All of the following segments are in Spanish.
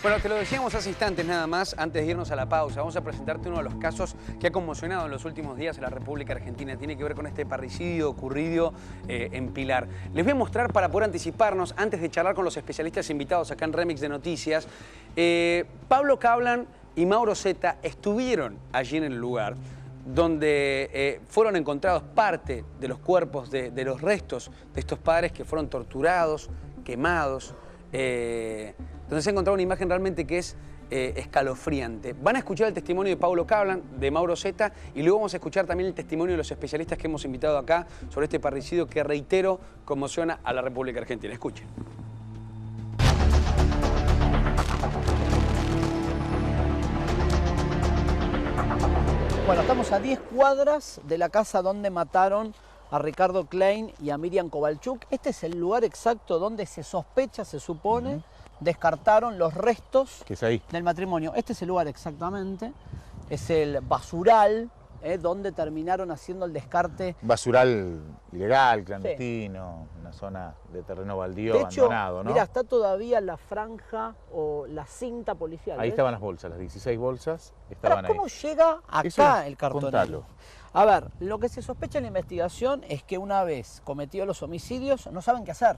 Bueno, te lo decíamos hace instantes nada más, antes de irnos a la pausa. Vamos a presentarte uno de los casos que ha conmocionado en los últimos días en la República Argentina. Tiene que ver con este parricidio ocurrido en Pilar. Les voy a mostrar para poder anticiparnos, antes de charlar con los especialistas invitados acá en Remix de Noticias. Pablo Cablan y Mauro Zeta estuvieron allí en el lugar donde fueron encontrados parte de los cuerpos, de los restos de estos padres que fueron torturados, quemados. Donde se ha encontrado una imagen realmente que es escalofriante. Van a escuchar el testimonio de Pablo Cablan, de Mauro Zeta, y luego vamos a escuchar también el testimonio de los especialistas que hemos invitado acá sobre este parricidio que, reitero, conmociona a la República Argentina. Escuchen. Bueno, estamos a 10 cuadras de la casa donde mataron a Ricardo Klein y a Miriam Kovalchuk. Este es el lugar exacto donde se sospecha, se supone, descartaron los restos del matrimonio. Este es el lugar exactamente, es el basural, donde terminaron haciendo el descarte. Basural ilegal, clandestino, sí. Una zona de terreno baldío, de hecho, abandonado, ¿no? Mira, está todavía la franja o la cinta policial. Ahí estaban las bolsas, las 16 bolsas estaban ahí. ¿Cómo llega acá el cartonero? Contalo. A ver, lo que se sospecha en la investigación es que una vez cometidos los homicidios no saben qué hacer.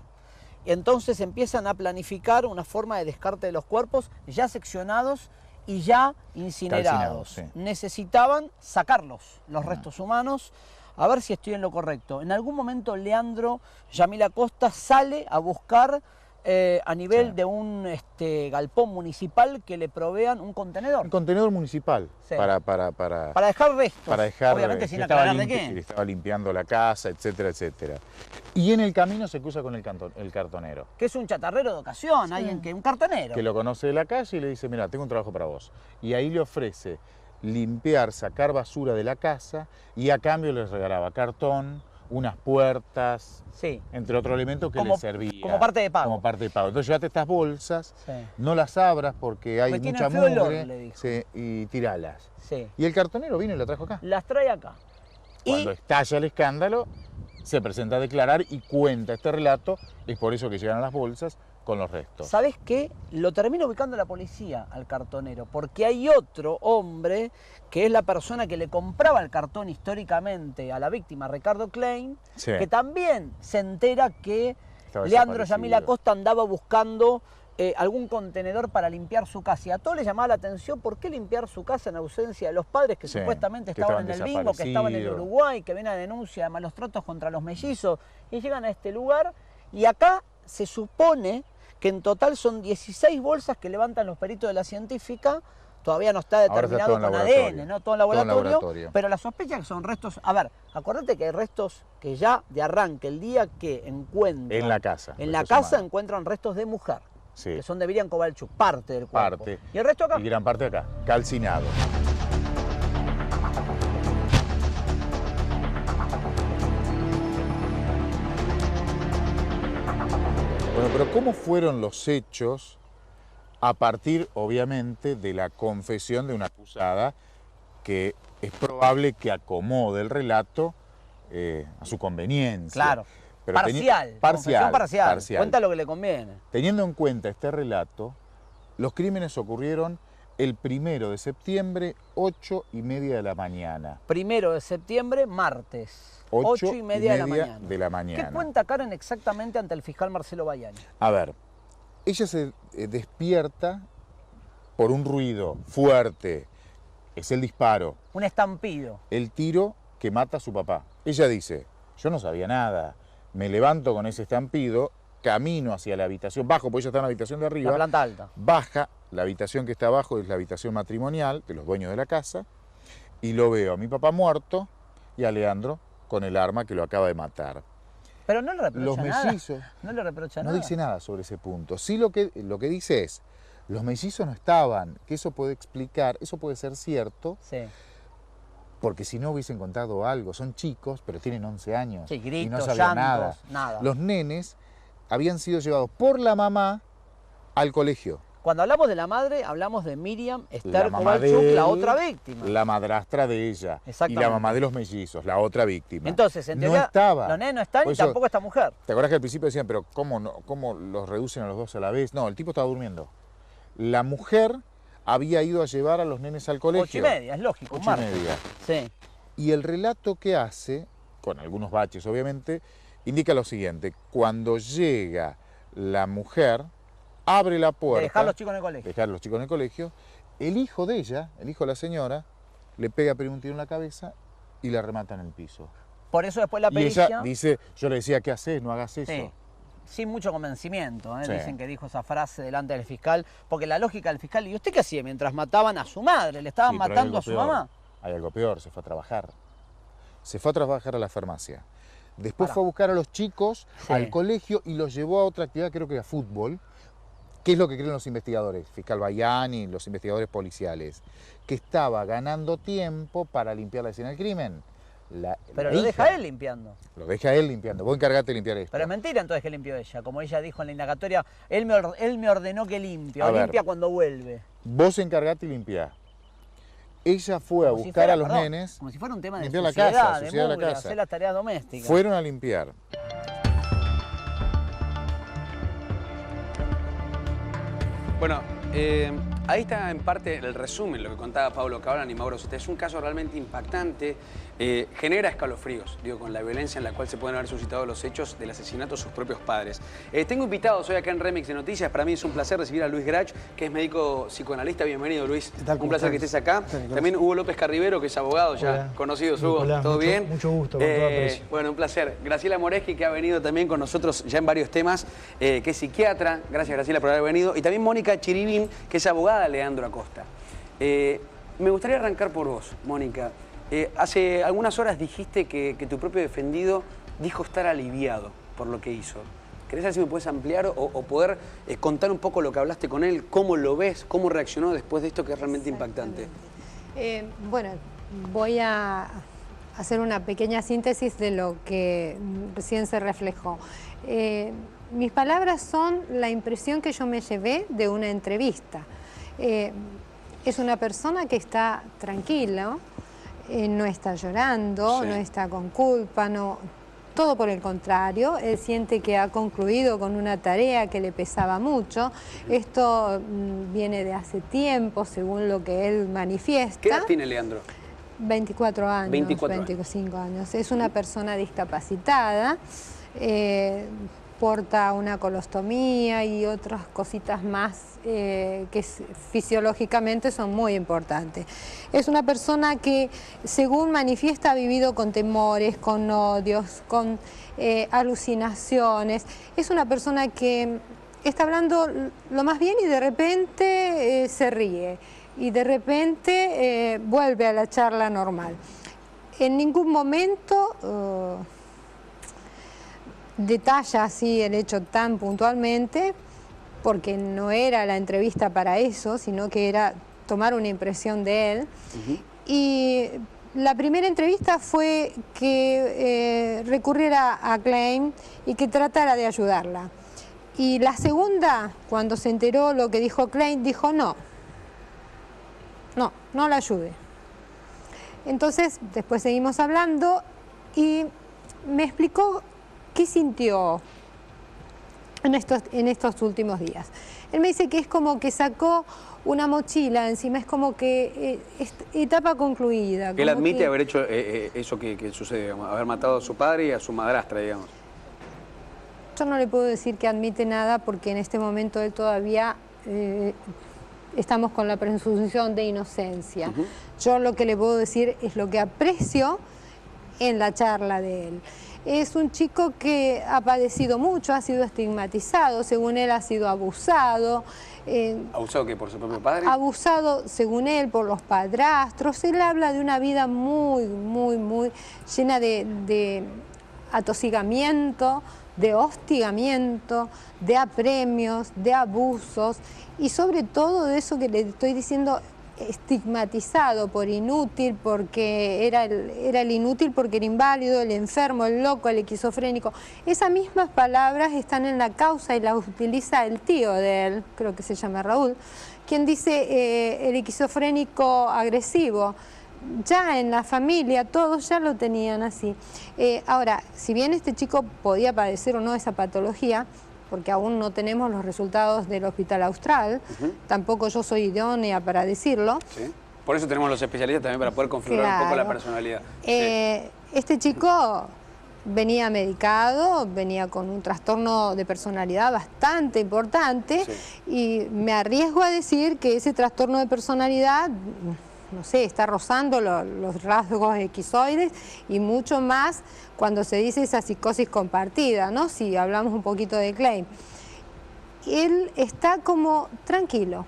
Entonces empiezan a planificar una forma de descarte de los cuerpos ya seccionados y ya incinerados. Sí. Necesitaban sacarlos, los restos humanos. A ver si estoy en lo correcto. En algún momento Leandro Yamila Costa sale a buscar a nivel de un galpón municipal que le provean un contenedor. Un contenedor municipal, sí. para dejar restos. Para dejar, obviamente sin aclarar de qué. Le estaba limpiando la casa, etcétera, etcétera. Y en el camino se cruza con el cartonero. Que es un chatarrero de ocasión, sí. un cartonero. Que lo conoce de la calle y le dice, mira, tengo un trabajo para vos. Y ahí le ofrece limpiar, sacar basura de la casa y a cambio les regalaba cartón, unas puertas, sí. Entre otros elementos que les servía. Como parte de pago. Como parte de pago. Entonces llévate estas bolsas, sí. No las abras porque hay mucha mugre, sí, y tiralas. Sí. Y el cartonero vino y las trajo acá. Las trae acá. Cuando estalla el escándalo, se presenta a declarar y cuenta este relato. Es por eso que llegan a las bolsas con los restos. ¿Sabes qué? Lo termina ubicando la policía al cartonero, porque hay otro hombre que es la persona que le compraba el cartón históricamente a la víctima, Ricardo Klein, sí. Que también se entera que Leandro Yamila Costa andaba buscando algún contenedor para limpiar su casa. Y a todos les llamaba la atención por qué limpiar su casa en ausencia de los padres que sí, supuestamente estaban en el bingo, que estaban en el Uruguay, que ven a denuncia de malos tratos contra los mellizos, y llegan a este lugar y acá se supone que en total son 16 bolsas que levantan los peritos de la científica. Todavía no está determinado con ADN, ¿no? Todo en laboratorio, pero la sospecha que son restos. A ver, acuérdate que hay restos que ya de arranque, el día que encuentran. En la casa. En la casa encuentran restos de mujer, sí. Que son de Miriam Kovalchuk, parte del cuerpo. Parte. ¿Y el resto acá? Y gran parte acá, calcinado. Bueno, pero ¿cómo fueron los hechos a partir, obviamente, de la confesión de una acusada que es probable que acomode el relato a su conveniencia? Claro, pero parcial. Cuenta lo que le conviene. Teniendo en cuenta este relato, los crímenes ocurrieron el 1 de septiembre, 8:30 de la mañana. 1 de septiembre, martes. 8:30 de la mañana. ¿Qué cuenta Karen exactamente ante el fiscal Marcelo Baiani? A ver, ella se despierta por un ruido fuerte, es el disparo. Un estampido. El tiro que mata a su papá. Ella dice, yo no sabía nada, me levanto con ese estampido, camino hacia la habitación, bajo, porque ella está en la habitación de arriba. La planta alta. Baja, la habitación que está abajo es la habitación matrimonial de los dueños de la casa, y lo veo a mi papá muerto y a Leandro con el arma que lo acaba de matar. Pero no le reprocha nada. Los mellizos, no le reprocha no nada. dice nada sobre ese punto. Sí lo que dice es, los mellizos no estaban, que eso puede explicar, eso puede ser cierto, sí. Porque si no hubiesen contado algo, son chicos, pero tienen 11 años, sí, gritos, y no sabían llantos, nada. Los nenes habían sido llevados por la mamá al colegio. Cuando hablamos de la madre, hablamos de Miriam Esther Kovalchuk, la otra víctima. La madrastra de ella. Y la mamá de los mellizos, la otra víctima. Entonces, en teoría, no estaba. Los nenes no están y tampoco esta mujer. ¿Te acuerdas que al principio decían, pero cómo los reducen a los dos a la vez? No, el tipo estaba durmiendo. La mujer había ido a llevar a los nenes al colegio. 8:30, es lógico, 8:30. Sí. Y el relato que hace, con algunos baches obviamente, indica lo siguiente: cuando llega la mujer, abre la puerta. De dejar a los chicos en el colegio. Dejar a los chicos en el colegio. El hijo de ella, el hijo de la señora, le pega un tiro en la cabeza y la remata en el piso. Por eso después la Y pericia... ella dice, yo le decía, ¿qué haces? No hagas eso. Sí. Sin mucho convencimiento, ¿eh? Sí. Dicen que dijo esa frase delante del fiscal, porque la lógica del fiscal, ¿y usted qué hacía mientras mataban a su madre? ¿Le estaban Sí, pero hay matando algo a su peor. mamá? Hay algo peor, se fue a trabajar. Se fue a trabajar a la farmacia. Después Pará. fue a buscar a los chicos Sí. al colegio y los llevó a otra actividad, creo que a fútbol. ¿Qué es lo que creen los investigadores? Fiscal Bayani, los investigadores policiales. Que estaba ganando tiempo para limpiar la escena del crimen. Pero la lo hija deja él limpiando. Lo deja él limpiando. Vos encargate de limpiar esto. Pero es mentira entonces que limpió ella. Como ella dijo en la indagatoria, él me ordenó que limpie, A o ver. limpia cuando vuelve. Vos encargate y limpiá. Ella fue a Como si buscar fuera, a los perdón, nenes. como si fuera un tema de limpiar la suciedad, casa, de suciedad de la mugre, casa. hacer las tareas domésticas. Fueron a limpiar. Bueno, ahí está en parte el resumen, lo que contaba Pablo Cabral y Mauro Sete. Es un caso realmente impactante, genera escalofríos, digo, con la violencia en la cual se pueden haber suscitado los hechos del asesinato de sus propios padres. Tengo invitados hoy acá en Remix de Noticias. Para mí es un placer recibir a Luis Grach, que es médico psicoanalista. Bienvenido, Luis. ¿Qué tal? Un placer que estés acá. También Hugo López Carribero, que es abogado, ya Hola. conocidos, Hugo. Hola, ¿Todo bien? mucho gusto, con todo aprecio. Bueno, un placer. Graciela Moreschi, que ha venido también con nosotros ya en varios temas, que es psiquiatra. Gracias, Graciela, por haber venido. Y también Mónica Chiribín, que es abogada de Leandro Acosta. Me gustaría arrancar por vos, Mónica. Hace algunas horas dijiste que tu propio defendido dijo estar aliviado por lo que hizo. ¿Querés saber si me puedes ampliar o poder contar un poco lo que hablaste con él? ¿Cómo lo ves? ¿Cómo reaccionó después de esto que es realmente impactante? Bueno, voy a hacer una pequeña síntesis de lo que recién se reflejó. Mis palabras son la impresión que yo me llevé de una entrevista. Es una persona que está tranquila, no está llorando, Sí. no está con culpa, no, todo por el contrario. Él siente que ha concluido con una tarea que le pesaba mucho. Esto viene de hace tiempo, según lo que él manifiesta. ¿Qué edad tiene Leandro? 24 años, 25 años. Es una persona discapacitada, porta una colostomía y otras cositas más que fisiológicamente son muy importantes. Es una persona que, según manifiesta, ha vivido con temores, con odios, con alucinaciones. Es una persona que está hablando lo más bien y de repente se ríe. Y de repente vuelve a la charla normal. En ningún momento detalla así el hecho tan puntualmente, porque no era la entrevista para eso, sino que era tomar una impresión de él. Y la primera entrevista fue que recurriera a Klein y que tratara de ayudarla. Y la segunda, cuando se enteró lo que dijo Klein, dijo no la ayude. Entonces, después seguimos hablando y me explicó qué sintió en estos últimos días. Él me dice que es como que sacó una mochila encima, es como que etapa concluida. Él como admite que... haber hecho eso que sucede, digamos, haber matado a su padre y a su madrastra, digamos. Yo no le puedo decir que admite nada porque en este momento él todavía estamos con la presunción de inocencia. Yo lo que le puedo decir es lo que aprecio en la charla de él. Es un chico que ha padecido mucho, ha sido estigmatizado, según él ha sido abusado. ¿Abusado qué? ¿Por su propio padre? Abusado, según él, por los padrastros. Él habla de una vida muy llena de atosigamiento, de hostigamiento, de apremios, de abusos y sobre todo de eso que le estoy diciendo, estigmatizado por inútil, porque era el inútil porque era inválido, el enfermo, el loco, el esquizofrénico. Esas mismas palabras están en la causa y las utiliza el tío de él, creo que se llama Raúl, quien dice el esquizofrénico agresivo. Ya en la familia todos ya lo tenían así. Ahora, si bien este chico podía padecer o no esa patología, porque aún no tenemos los resultados del Hospital Austral, tampoco yo soy idónea para decirlo. Sí. Por eso tenemos los especialistas también para poder configurar un poco la personalidad. Este chico venía medicado, venía con un trastorno de personalidad bastante importante y me arriesgo a decir que ese trastorno de personalidad, no sé, está rozando los rasgos esquizoides y mucho más cuando se dice esa psicosis compartida, ¿no? Si hablamos un poquito de Klein. Él está como tranquilo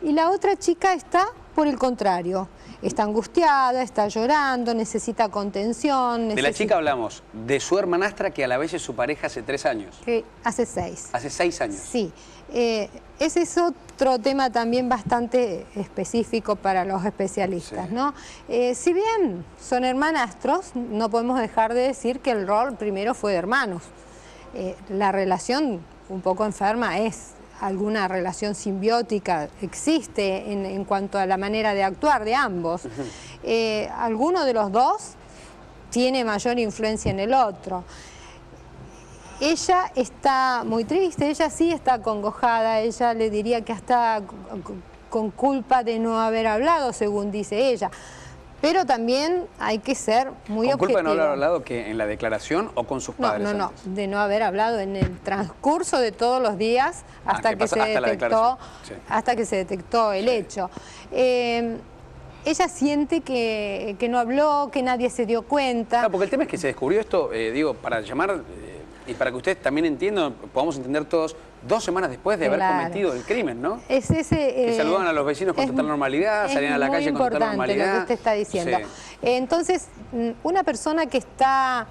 y la otra chica está por el contrario. Está angustiada, está llorando, necesita contención. De la chica hablamos, de su hermanastra que a la vez es su pareja hace 3 años. Hace 6. Hace 6 años. Sí. Ese es otro tema también bastante específico para los especialistas, ¿no? Si bien son hermanastros, no podemos dejar de decir que el rol primero fue de hermanos. La relación un poco enferma es alguna relación simbiótica, existe en cuanto a la manera de actuar de ambos. Alguno de los dos tiene mayor influencia en el otro. Ella está muy triste, ella sí está acongojada, ella le diría que hasta con culpa de no haber hablado, según dice ella. Pero también hay que ser muy objetivo. ¿Con culpa de no haber hablado que en la declaración o con sus padres? No, de no haber hablado en el transcurso de todos los días hasta que se detectó el hecho. Ella siente que no habló, que nadie se dio cuenta. Claro, porque el tema es que se descubrió esto, digo, para llamar y para que ustedes también entiendan, podamos entender todos, 2 semanas después de haber cometido el crimen, ¿no? Es ese, que saludan a los vecinos con total normalidad, salían a la calle con total normalidad. Es muy importante lo que usted está diciendo. Sí. Entonces, una persona que está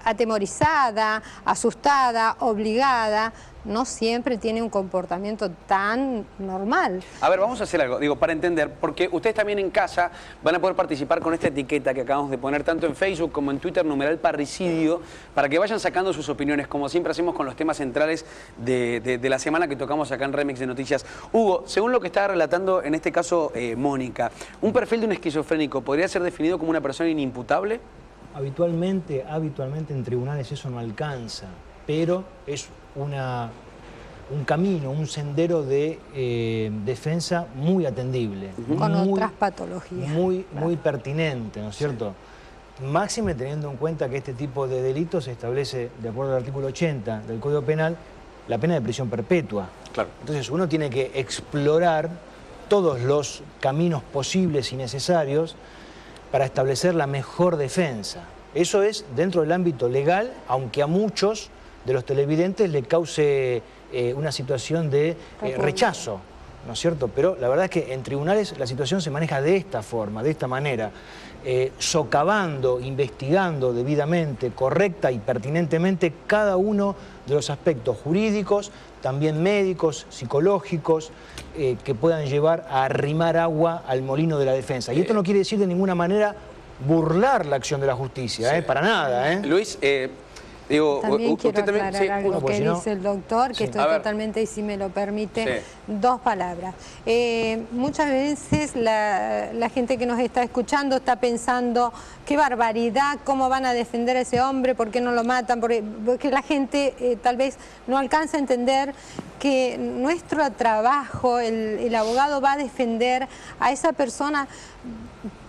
atemorizada, asustada, obligada, no siempre tiene un comportamiento tan normal. A ver, vamos a hacer algo, digo, para entender, porque ustedes también en casa van a poder participar con esta etiqueta que acabamos de poner tanto en Facebook como en Twitter, numeral parricidio, para que vayan sacando sus opiniones, como siempre hacemos con los temas centrales de la semana que tocamos acá en Remix de Noticias. Hugo, según lo que estaba relatando en este caso Mónica, ¿un perfil de un esquizofrénico podría ser definido como una persona inimputable? Habitualmente en tribunales eso no alcanza, pero es un camino, un sendero de defensa muy atendible. Con otras patologías. Muy pertinente, ¿no es cierto? Máxime teniendo en cuenta que este tipo de delitos se establece, de acuerdo al artículo 80 del Código Penal, la pena de prisión perpetua. Claro. Entonces uno tiene que explorar todos los caminos posibles y necesarios para establecer la mejor defensa. Eso es dentro del ámbito legal, aunque a muchos de los televidentes le cause una situación de rechazo, ¿no es cierto? Pero la verdad es que en tribunales la situación se maneja de esta forma, de esta manera, socavando, investigando debidamente, correcta y pertinentemente cada uno de los aspectos jurídicos, también médicos, psicológicos, que puedan llevar a arrimar agua al molino de la defensa. Y esto no quiere decir de ninguna manera burlar la acción de la justicia, para nada. Luis, digo, también quiero aclarar algo que no, dice el doctor, que estoy totalmente, y si me lo permite, 2 palabras. Muchas veces la gente que nos está escuchando está pensando, qué barbaridad, cómo van a defender a ese hombre, por qué no lo matan, porque la gente tal vez no alcanza a entender que nuestro trabajo, el abogado va a defender a esa persona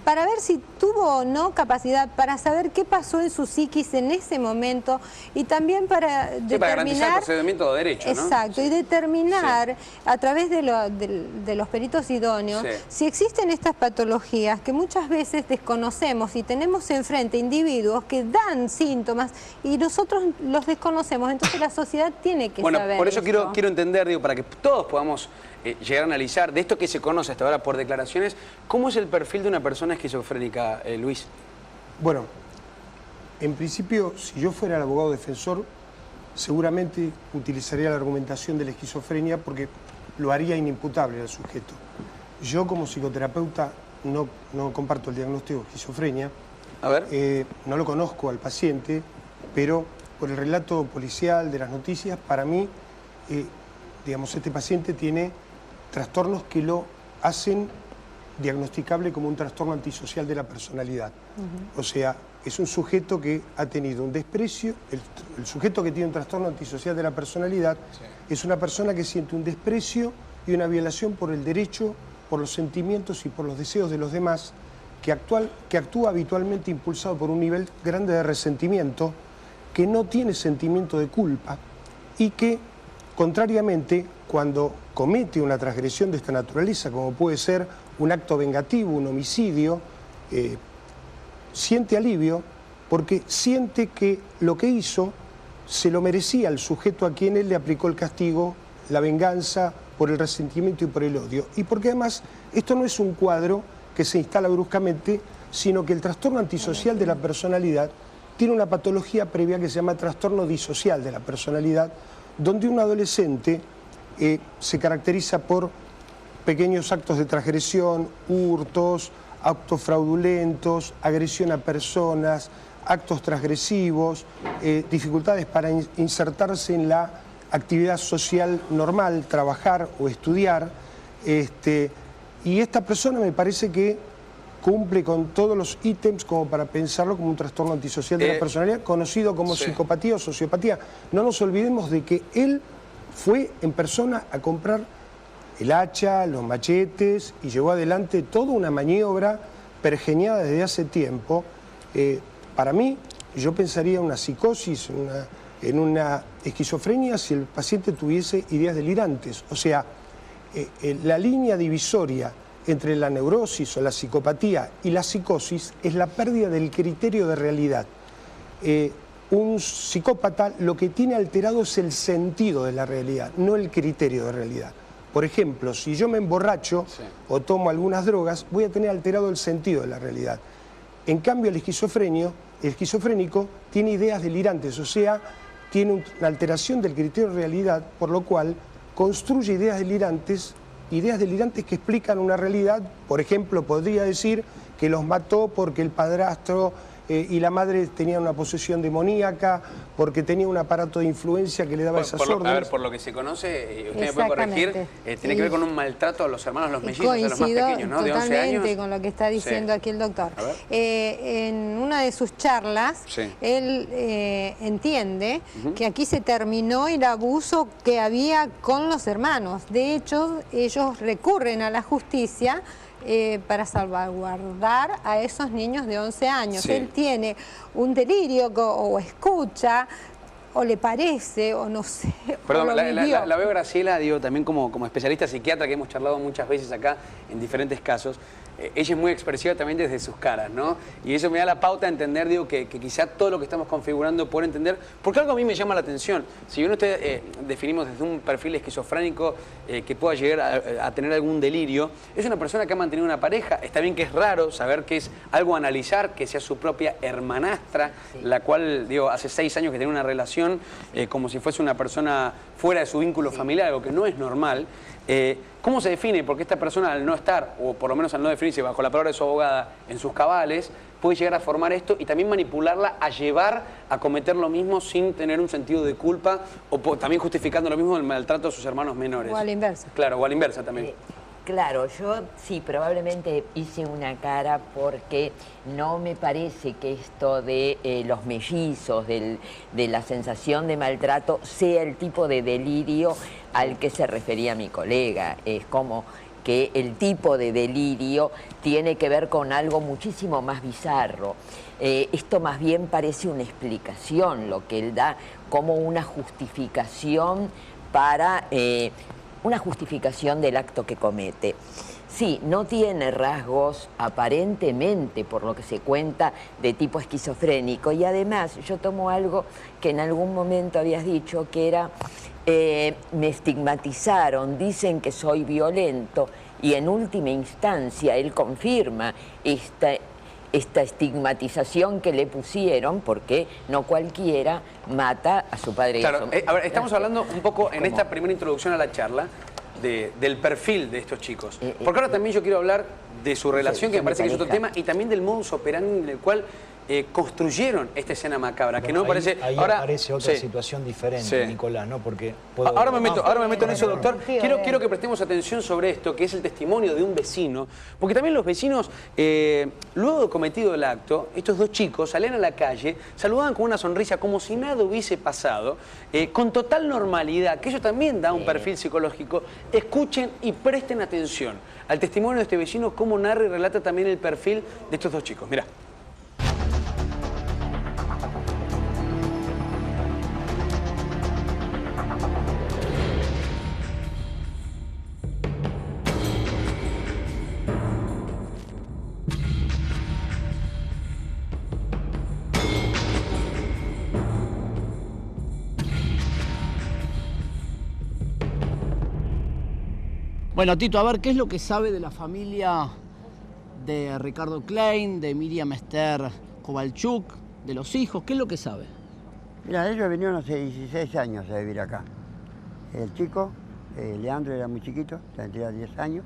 para ver si tuvo o no capacidad, para saber qué pasó en su psiquis en ese momento y también para determinar... para garantizar el procedimiento de derecho, ¿no? Exacto, y determinar a través de los peritos idóneos si existen estas patologías que muchas veces desconocemos y tenemos enfrente individuos que dan síntomas y nosotros los desconocemos, entonces la sociedad tiene que saber. Bueno, por eso quiero entender, digo, para que todos podamos llegar a analizar de esto que se conoce hasta ahora por declaraciones, ¿cómo es el perfil de una persona esquizofrénica, Luis? Bueno, en principio, si yo fuera el abogado defensor, seguramente utilizaría la argumentación de la esquizofrenia porque lo haría inimputable al sujeto. Yo como psicoterapeuta no comparto el diagnóstico de esquizofrenia. A ver. No lo conozco al paciente, pero por el relato policial de las noticias, para mí, digamos, este paciente tiene trastornos que lo hacen diagnosticable como un trastorno antisocial de la personalidad. O sea, es un sujeto que ha tenido un desprecio, el sujeto que tiene un trastorno antisocial de la personalidad es una persona que siente un desprecio y una violación por el derecho, por los sentimientos y por los deseos de los demás, que actúa habitualmente impulsado por un nivel grande de resentimiento, que no tiene sentimiento de culpa y que, contrariamente, cuando comete una transgresión de esta naturaleza, como puede ser un acto vengativo, un homicidio, siente alivio porque siente que lo que hizo se lo merecía el sujeto a quien él le aplicó el castigo, la venganza por el resentimiento y por el odio. Y porque además esto no es un cuadro que se instala bruscamente, sino que el trastorno antisocial de la personalidad tiene una patología previa que se llama trastorno disocial de la personalidad, donde un adolescente se caracteriza por pequeños actos de transgresión, hurtos, actos fraudulentos, agresión a personas, actos transgresivos, dificultades para insertarse en la actividad social normal, trabajar o estudiar. Y esta persona me parece que cumple con todos los ítems como para pensarlo como un trastorno antisocial de la personalidad, conocido como psicopatía o sociopatía. No nos olvidemos de que él fue en persona a comprar el hacha, los machetes y llevó adelante toda una maniobra pergeñada desde hace tiempo. Para mí, yo pensaría en una psicosis, en una esquizofrenia si el paciente tuviese ideas delirantes. O sea, la línea divisoria entre la neurosis o la psicopatía y la psicosis es la pérdida del criterio de realidad. Un psicópata lo que tiene alterado es el sentido de la realidad, no el criterio de realidad. Por ejemplo, si yo me emborracho o tomo algunas drogas, voy a tener alterado el sentido de la realidad. En cambio, el esquizofrénico tiene ideas delirantes, o sea, tiene una alteración del criterio de realidad, por lo cual construye ideas delirantes que explican una realidad. Por ejemplo, podría decir que los mató porque el padrastro y la madre tenían una posesión demoníaca, porque tenía un aparato de influencia que le daba esas órdenes. A ver, por lo que se conoce, usted me puede corregir, tiene que ver con un maltrato a los hermanos, los mellizos, a los más pequeños, ¿no? De 11 años. Totalmente con lo que está diciendo aquí el doctor. En una de sus charlas, él entiende que aquí se terminó el abuso que había con los hermanos. De hecho, ellos recurren a la justicia para salvaguardar a esos niños de 11 años. Él tiene un delirio o escucha, o le parece, o no sé. Perdón, la veo Graciela, digo, también como especialista psiquiatra que hemos charlado muchas veces acá en diferentes casos. Ella es muy expresiva también desde sus caras, ¿no? Y eso me da la pauta a entender, digo, que quizá todo lo que estamos configurando por entender, porque algo a mí me llama la atención. Si bien usted definimos desde un perfil esquizofrénico que pueda llegar a tener algún delirio, es una persona que ha mantenido una pareja. Está bien que es raro saber que es algo a analizar, que sea su propia hermanastra, la cual, digo, hace 6 años que tiene una relación como si fuese una persona fuera de su vínculo familiar, algo que no es normal. ¿Cómo se define? Porque esta persona, al no estar, o por lo menos al no definirse bajo la palabra de su abogada en sus cabales, puede llegar a formar esto y también manipularla a llevar a cometer lo mismo sin tener un sentido de culpa, o también justificando lo mismo del maltrato a sus hermanos menores. O a la inversa. Claro, o a la inversa también. Claro, yo sí, probablemente hice una cara porque no me parece que esto de los mellizos, de la sensación de maltrato, sea el tipo de delirio al que se refería mi colega. Es como que el tipo de delirio tiene que ver con algo muchísimo más bizarro. Esto más bien parece una explicación, lo que él da como una justificación para... una justificación del acto que comete. Sí, no tiene rasgos aparentemente, por lo que se cuenta, de tipo esquizofrénico. Y además, yo tomo algo que en algún momento habías dicho, que era, me estigmatizaron, dicen que soy violento, y en última instancia él confirma esta estigmatización que le pusieron, porque no cualquiera mata a su padre. Claro, a ver, estamos hablando un poco en esta primera introducción a la charla del perfil de estos chicos. Porque ahora también yo quiero hablar de su relación, que me parece que es otro tema, y también del modus operandi en el cual construyeron esta escena macabra, que no me parece... Ahí ahora aparece otra situación diferente, Nicolás, ¿no? Porque ahora me meto en eso, doctor. Quiero que prestemos atención sobre esto, que es el testimonio de un vecino, porque también los vecinos, luego de cometido el acto, estos dos chicos salían a la calle, saludaban con una sonrisa como si nada hubiese pasado, con total normalidad, que eso también da un perfil psicológico. Escuchen y presten atención al testimonio de este vecino, cómo narra y relata también el perfil de estos dos chicos. Mirá. Bueno, Tito, a ver, ¿qué es lo que sabe de la familia de Ricardo Klein, de Miriam Esther Kovalchuk, de los hijos? ¿Qué es lo que sabe? Mira, ellos vinieron hace 16 años a vivir acá. El chico, Leandro, era muy chiquito, tendría 10 años.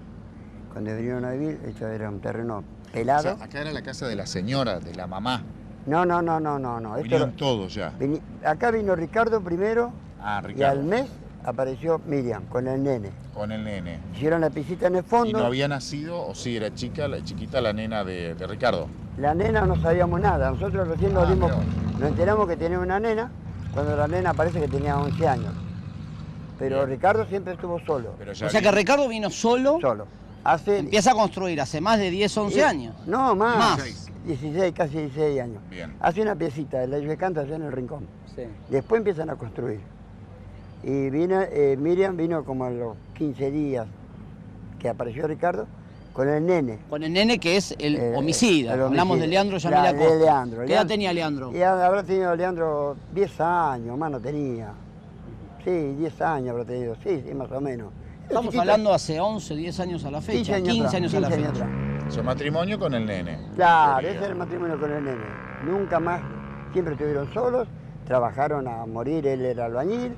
Cuando vinieron a vivir, esto era un terreno pelado. O sea, acá era la casa de la señora, de la mamá. No. Vinieron todos ya. Acá vino Ricardo primero, Ricardo. Y al mes apareció Miriam con el nene. Con el nene. Hicieron la piscina en el fondo. ¿Y no había nacido, o sí, era chiquita la nena de Ricardo? La nena no sabíamos nada. Nosotros recién nos enteramos que tenía una nena, cuando la nena parece que tenía 11 años. Pero Bien. Ricardo siempre estuvo solo. O sea que Ricardo vino solo. Solo. Empieza a construir hace más de 10, 11 años. No, más. 16. 16, casi 16 años. Bien. Hace una piecita, la lluvia canta allá en el rincón. Sí. Después empiezan a construir. Y Miriam vino como a los 15 días que apareció Ricardo con el nene. Con el nene que es el homicida. el Hablamos homicida. de Leandro Yamila Costa. De Leandro. ¿Qué edad tenía Leandro? Y habrá tenido Leandro 10 años, más no tenía. Sí, 10 años habrá tenido, sí, más o menos. Estamos hablando hace 11, 10 años a la fecha, 15 años a la fecha. Su matrimonio con el nene. Claro, ese era el matrimonio con el nene. Nunca más, siempre estuvieron solos, trabajaron a morir, él era albañil.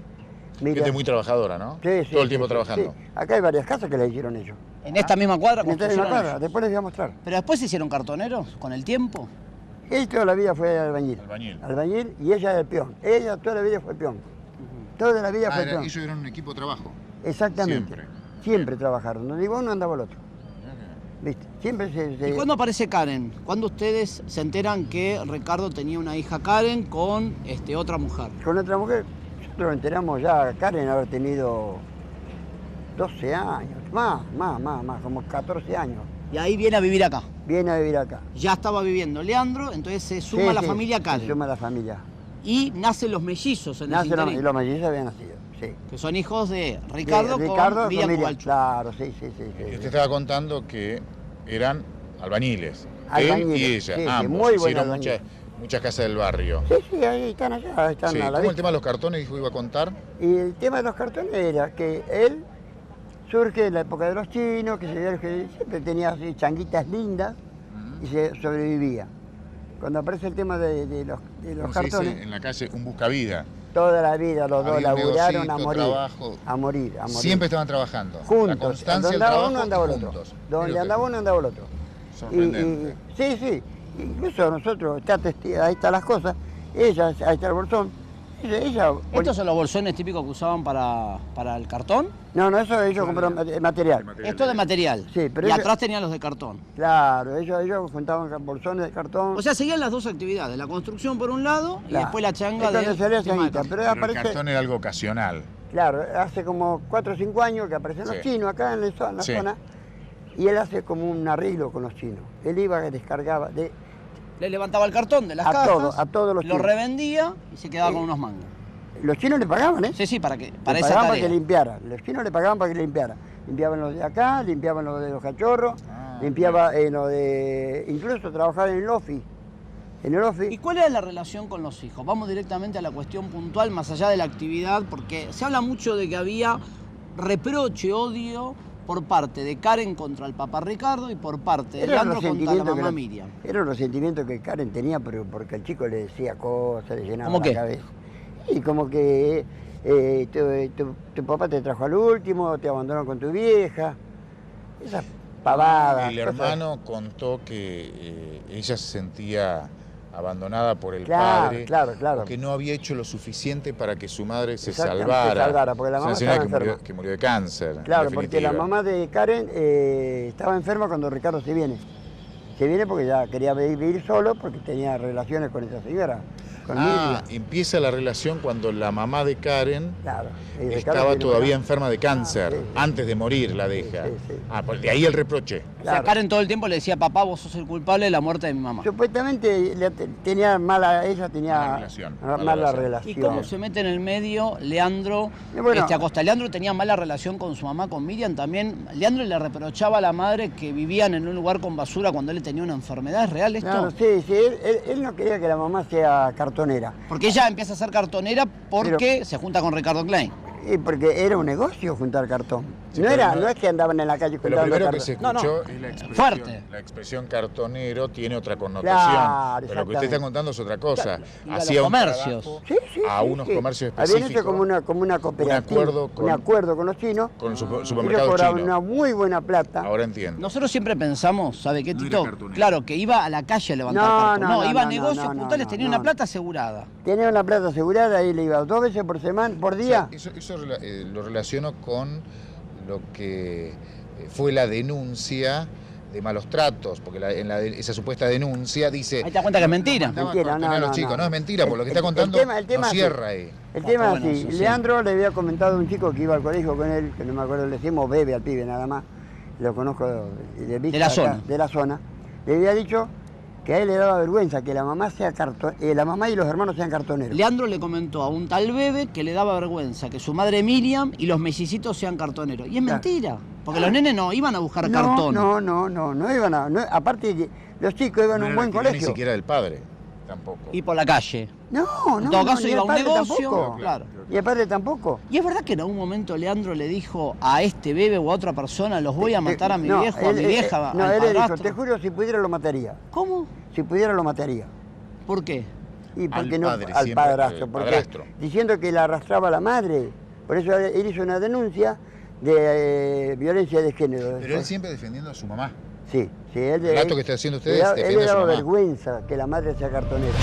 Gente muy trabajadora, ¿no? Sí, todo el tiempo trabajando. Sí. Acá hay varias casas que le hicieron ellos. ¿En esta misma cuadra? En esta misma cuadra, después les voy a mostrar. ¿Pero después se hicieron cartoneros con el tiempo? Él toda la vida fue albañil. Albañil y ella el peón. Ella toda la vida fue peón. Toda la vida fue peón. Ellos eran un equipo de trabajo. Exactamente. Siempre trabajaron. Donde iba uno andaba el otro. ¿Viste? Siempre se... ¿Y cuándo aparece Karen? ¿Cuándo ustedes se enteran que Ricardo tenía una hija Karen con otra mujer? Con otra mujer. Nosotros nos enteramos ya, Karen haber tenido 12 años, más, como 14 años. Y ahí viene a vivir acá. Viene a vivir acá. Ya estaba viviendo Leandro, entonces se suma a la familia Karen. Se suma a la familia. Y nacen los mellizos en el interín. Y los mellizos habían nacido, sí. Que son hijos de Ricardo con Miriam Kovalchuk. Claro, sí. Y usted estaba contando que eran albañiles. Albañiles, él y ella, sí, ambos. muy buenos Hicieron albañiles. muchas casas del barrio. Sí, ahí están allá, están Sí. a la ¿Cómo vista. el tema de los cartones dijo iba a contar? Y el tema de los cartones era que él surge en la época de los chinos, que siempre tenía así changuitas lindas y se sobrevivía. Cuando aparece el tema de los cartones... en la calle, un buscavida. Toda la vida los dos Había un laburaron negocito, trabajo. a morir. Siempre estaban trabajando. Juntos. La constancia Donde del andaba trabajo uno andaba el y otro. juntos. Donde andaba uno andaba el otro. Sorprendente. Sí. Incluso nosotros, ahí están las cosas. Ella, ahí está el bolsón. ¿Estos son los bolsones típicos que usaban para el cartón? No, eso ellos compraron material. Esto de material. Sí, pero y atrás tenían los de cartón. Claro, ellos juntaban bolsones de cartón. O sea, seguían las dos actividades, la construcción por un lado y después la changa de... Pero el cartón era algo ocasional. Claro, hace como 4 o 5 años que aparecen los chinos acá en la zona y él hace como un arreglo con los chinos. Él iba, descargaba... Le levantaba el cartón de las cajas, a todos los lo revendía y se quedaba con unos mangos. Los chinos le pagaban, ¿eh? Sí, para esa tarea. Para que limpiara. Los chinos le pagaban para que limpiara. Limpiaban los de acá, limpiaban los de los cachorros, limpiaba lo de... Incluso trabajaba en el office. ¿Y cuál era la relación con los hijos? Vamos directamente a la cuestión puntual, más allá de la actividad, porque se habla mucho de que había reproche, odio por parte de Karen contra el papá Ricardo y por parte de Leandro contra la mamá Miriam. Era un resentimiento que Karen tenía porque el chico le decía cosas, le llenaba la cabeza. Y como que tu papá te trajo al último, te abandonó con tu vieja. Esas pavadas. El hermano contó que ella se sentía abandonada por el Claro, padre, claro, claro. o que no había hecho lo suficiente para que su madre se Exactamente, salvara. se salvara, porque la mamá Es una señora estaba enferma. que murió de cáncer. en Claro, porque la definitiva. mamá de Karen estaba enferma cuando Ricardo se viene. Se viene porque ya quería vivir solo, porque tenía relaciones con esa señora, con Miriam. Empieza la relación cuando la mamá de Karen Claro. Y Ricardo estaba tiene todavía una- enferma de cáncer, sí, sí. antes de morir la deja. Sí, sí. Pues de ahí el reproche. O sea, Claro. Karen todo el tiempo le decía, papá, vos sos el culpable de la muerte de mi mamá. Supuestamente tenía mala, ella tenía Mala relación, mala relación. ¿Y cómo se mete en el medio Leandro Bueno. Acosta? Leandro tenía mala relación con su mamá, con Miriam también. Leandro le reprochaba a la madre que vivían en un lugar con basura cuando él tenía una enfermedad. ¿Es real esto? Claro, sí, sí, él no quería que la mamá sea cartonera. Porque ella empieza a ser cartonera porque se junta con Ricardo Klein. Y porque era un negocio juntar cartón. Sí, no, pero no es que andaban en la calle Pero lo juntando primero que cartón. se No, no. escuchó es la expresión. Fuerte. La expresión cartonero tiene otra connotación. Claro, pero lo que usted está contando es otra cosa. Y a Hacía los un comercios. trabajo Sí, sí, a sí, unos sí. comercios Habían específicos. hecho como una cooperativa. Un acuerdo con los chinos. Con el Ellos supermercado cobraban chino. una muy buena plata. Ahora entiendo. Nosotros siempre pensamos, ¿sabe qué, No Tito? era cartonero. Claro, que iba a la calle a levantar No, cartón. no, No, no, iba a no, negocios no, no, puntuales, no, tenía no. una plata asegurada. Tenía una plata asegurada y le iba 2 veces por semana, por O sea, día. eso lo relaciono con lo que fue la denuncia de malos tratos, porque esa supuesta denuncia dice... Ahí te das cuenta que es mentira. Mandaban Mentira, cartonear a los chicos. No es mentira, por lo que está El contando tema no es cierra así. ahí. El tema es bueno, así. eso sí. Leandro le había comentado a un chico que iba al colegio con él, que no me acuerdo, le decimos Bebe al pibe nada más. Lo conozco de vista la acá, zona. de la zona. Le había dicho que a él le daba vergüenza que la mamá la mamá y los hermanos sean cartoneros. Leandro le comentó a un tal Bebe que le daba vergüenza que su madre Miriam y los mellicitos sean cartoneros. Y es Claro. mentira, porque los nenes no iban a buscar cartón. No iban a... aparte que los chicos iban a un era buen alquiler colegio. Ni siquiera del padre, tampoco. Y por la calle. No, En todo caso ni iba a el un padre negocio, tampoco. claro. Y el padre tampoco. ¿Y es verdad que en algún momento Leandro le dijo a este Bebe o a otra persona, los voy a matar a mi No, viejo, a mi vieja, no, al él le dijo, padrastro? te juro, si pudiera lo mataría. ¿Cómo? Si pudiera lo mataría. ¿Por qué? Y Al porque no padre, al siempre, padrastro, al porque padrastro. diciendo que la arrastraba la madre. Por eso él hizo una denuncia de violencia de género. Pero él siempre defendiendo a su mamá. Sí, sí, él El relato que está haciendo usted es él defiende le a su daba mamá. vergüenza que la madre sea cartonera.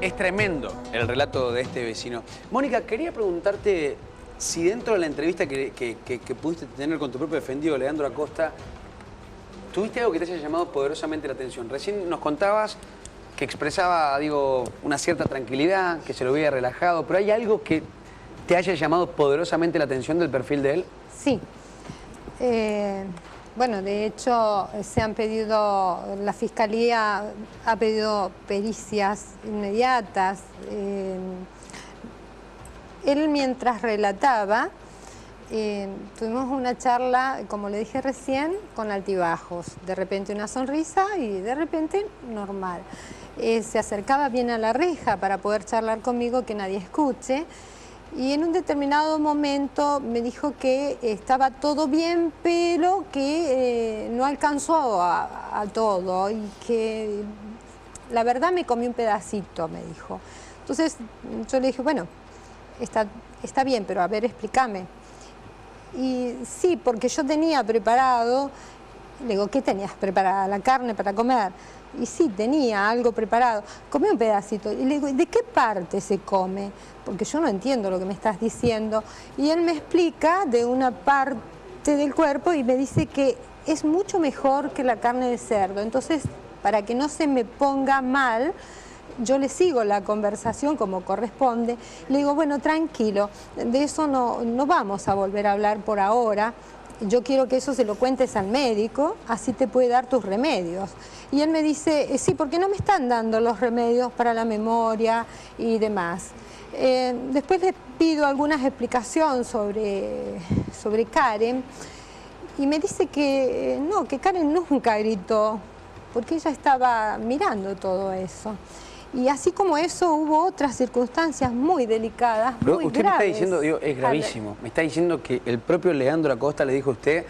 Es tremendo el relato de este vecino. Mónica, quería preguntarte si dentro de la entrevista que pudiste tener con tu propio defendido, Leandro Acosta, ¿tuviste algo que te haya llamado poderosamente la atención? Recién nos contabas que expresaba, digo, una cierta tranquilidad, que se lo veía relajado, pero ¿hay algo que te haya llamado poderosamente la atención del perfil de él? Sí. Bueno, de hecho, la Fiscalía ha pedido pericias inmediatas. Él, mientras relataba, tuvimos una charla, como le dije recién, con altibajos. De repente una sonrisa y de repente normal. Se acercaba bien a la reja para poder charlar conmigo, que nadie escuche. Y en un determinado momento me dijo que estaba todo bien, pero que no alcanzó a todo y que la verdad me comí un pedacito, me dijo. Entonces yo le dije, bueno, está bien, pero a ver, explícame. Y sí, porque yo tenía preparado, le digo, ¿qué tenías preparada? ¿La carne para comer? Y sí, tenía algo preparado. Comí un pedacito. Y le digo, ¿de qué parte se come? Porque yo no entiendo lo que me estás diciendo. Y él me explica de una parte del cuerpo y me dice que es mucho mejor que la carne de cerdo. Entonces, para que no se me ponga mal, yo le sigo la conversación como corresponde. Le digo, bueno, tranquilo, de eso no vamos a volver a hablar por ahora. Yo quiero que eso se lo cuentes al médico, así te puede dar tus remedios. Y él me dice, sí, porque no me están dando los remedios para la memoria y demás. Después le pido algunas explicaciones sobre Karen y me dice que no, que Karen nunca gritó, porque ella estaba mirando todo eso. Y así como eso, hubo otras circunstancias muy delicadas, Pero muy usted graves. me está diciendo, digo, es gravísimo, me está diciendo que el propio Leandro Acosta le dijo a usted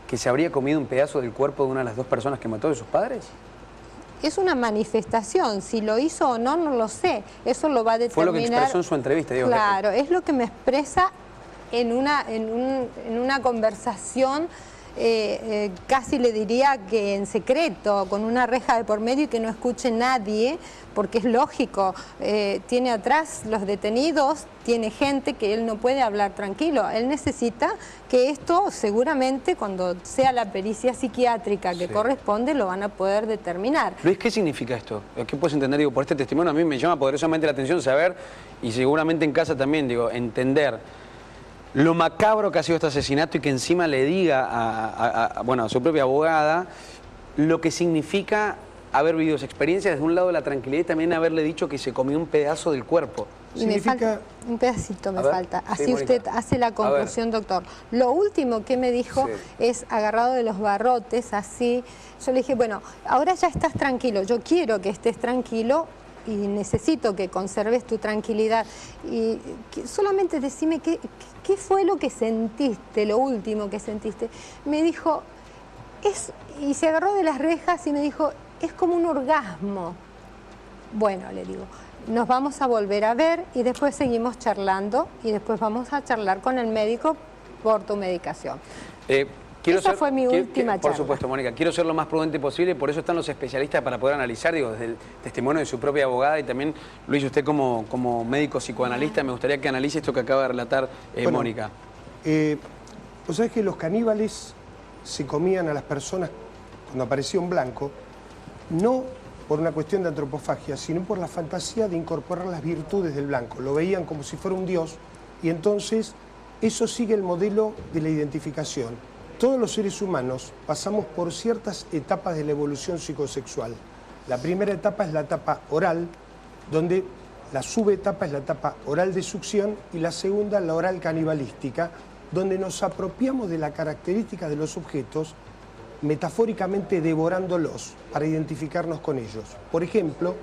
que se habría comido un pedazo del cuerpo de una de las dos personas que mató de sus padres. Es una manifestación, si lo hizo o no, no lo sé. Eso lo va a determinar. Fue lo que expresó en su entrevista, digo. Claro, es lo que me expresa en una conversación, casi le diría que en secreto, con una reja de por medio y que no escuche nadie, porque es lógico, tiene atrás los detenidos, tiene gente que él no puede hablar tranquilo. Él necesita que esto seguramente cuando sea la pericia psiquiátrica que corresponde lo van a poder determinar. Luis, ¿qué significa esto? ¿Qué puedes entender? Digo, por este testimonio a mí me llama poderosamente la atención saber, y seguramente en casa también, digo, entender lo macabro que ha sido este asesinato y que encima le diga a su propia abogada lo que significa haber vivido esa experiencia, desde un lado la tranquilidad y también haberle dicho que se comió un pedazo del cuerpo. Y me falta un pedacito, me falta. Así usted hace la conclusión, doctor. Lo último que me dijo es agarrado de los barrotes, así. Yo le dije, bueno, ahora ya estás tranquilo, yo quiero que estés tranquilo y necesito que conserves tu tranquilidad. Y solamente decime qué fue lo que sentiste, lo último que sentiste. Me dijo, y se agarró de las rejas y me dijo, es como un orgasmo. Bueno, le digo, nos vamos a volver a ver y después seguimos charlando y después vamos a charlar con el médico por tu medicación. Esa fue mi última charla. Por supuesto, Mónica, quiero ser lo más prudente posible, por eso están los especialistas para poder analizar, digo, desde el testimonio de su propia abogada y también, Luis, usted como médico psicoanalista, me gustaría que analice esto que acaba de relatar Mónica. Vos sabés que los caníbales se comían a las personas cuando aparecía un blanco, no por una cuestión de antropofagia, sino por la fantasía de incorporar las virtudes del blanco. Lo veían como si fuera un dios y entonces eso sigue el modelo de la identificación. Todos los seres humanos pasamos por ciertas etapas de la evolución psicosexual. La primera etapa es la etapa oral, donde la subetapa es la etapa oral de succión y la segunda la oral canibalística, donde nos apropiamos de la característica de los objetos, metafóricamente devorándolos para identificarnos con ellos. Por ejemplo,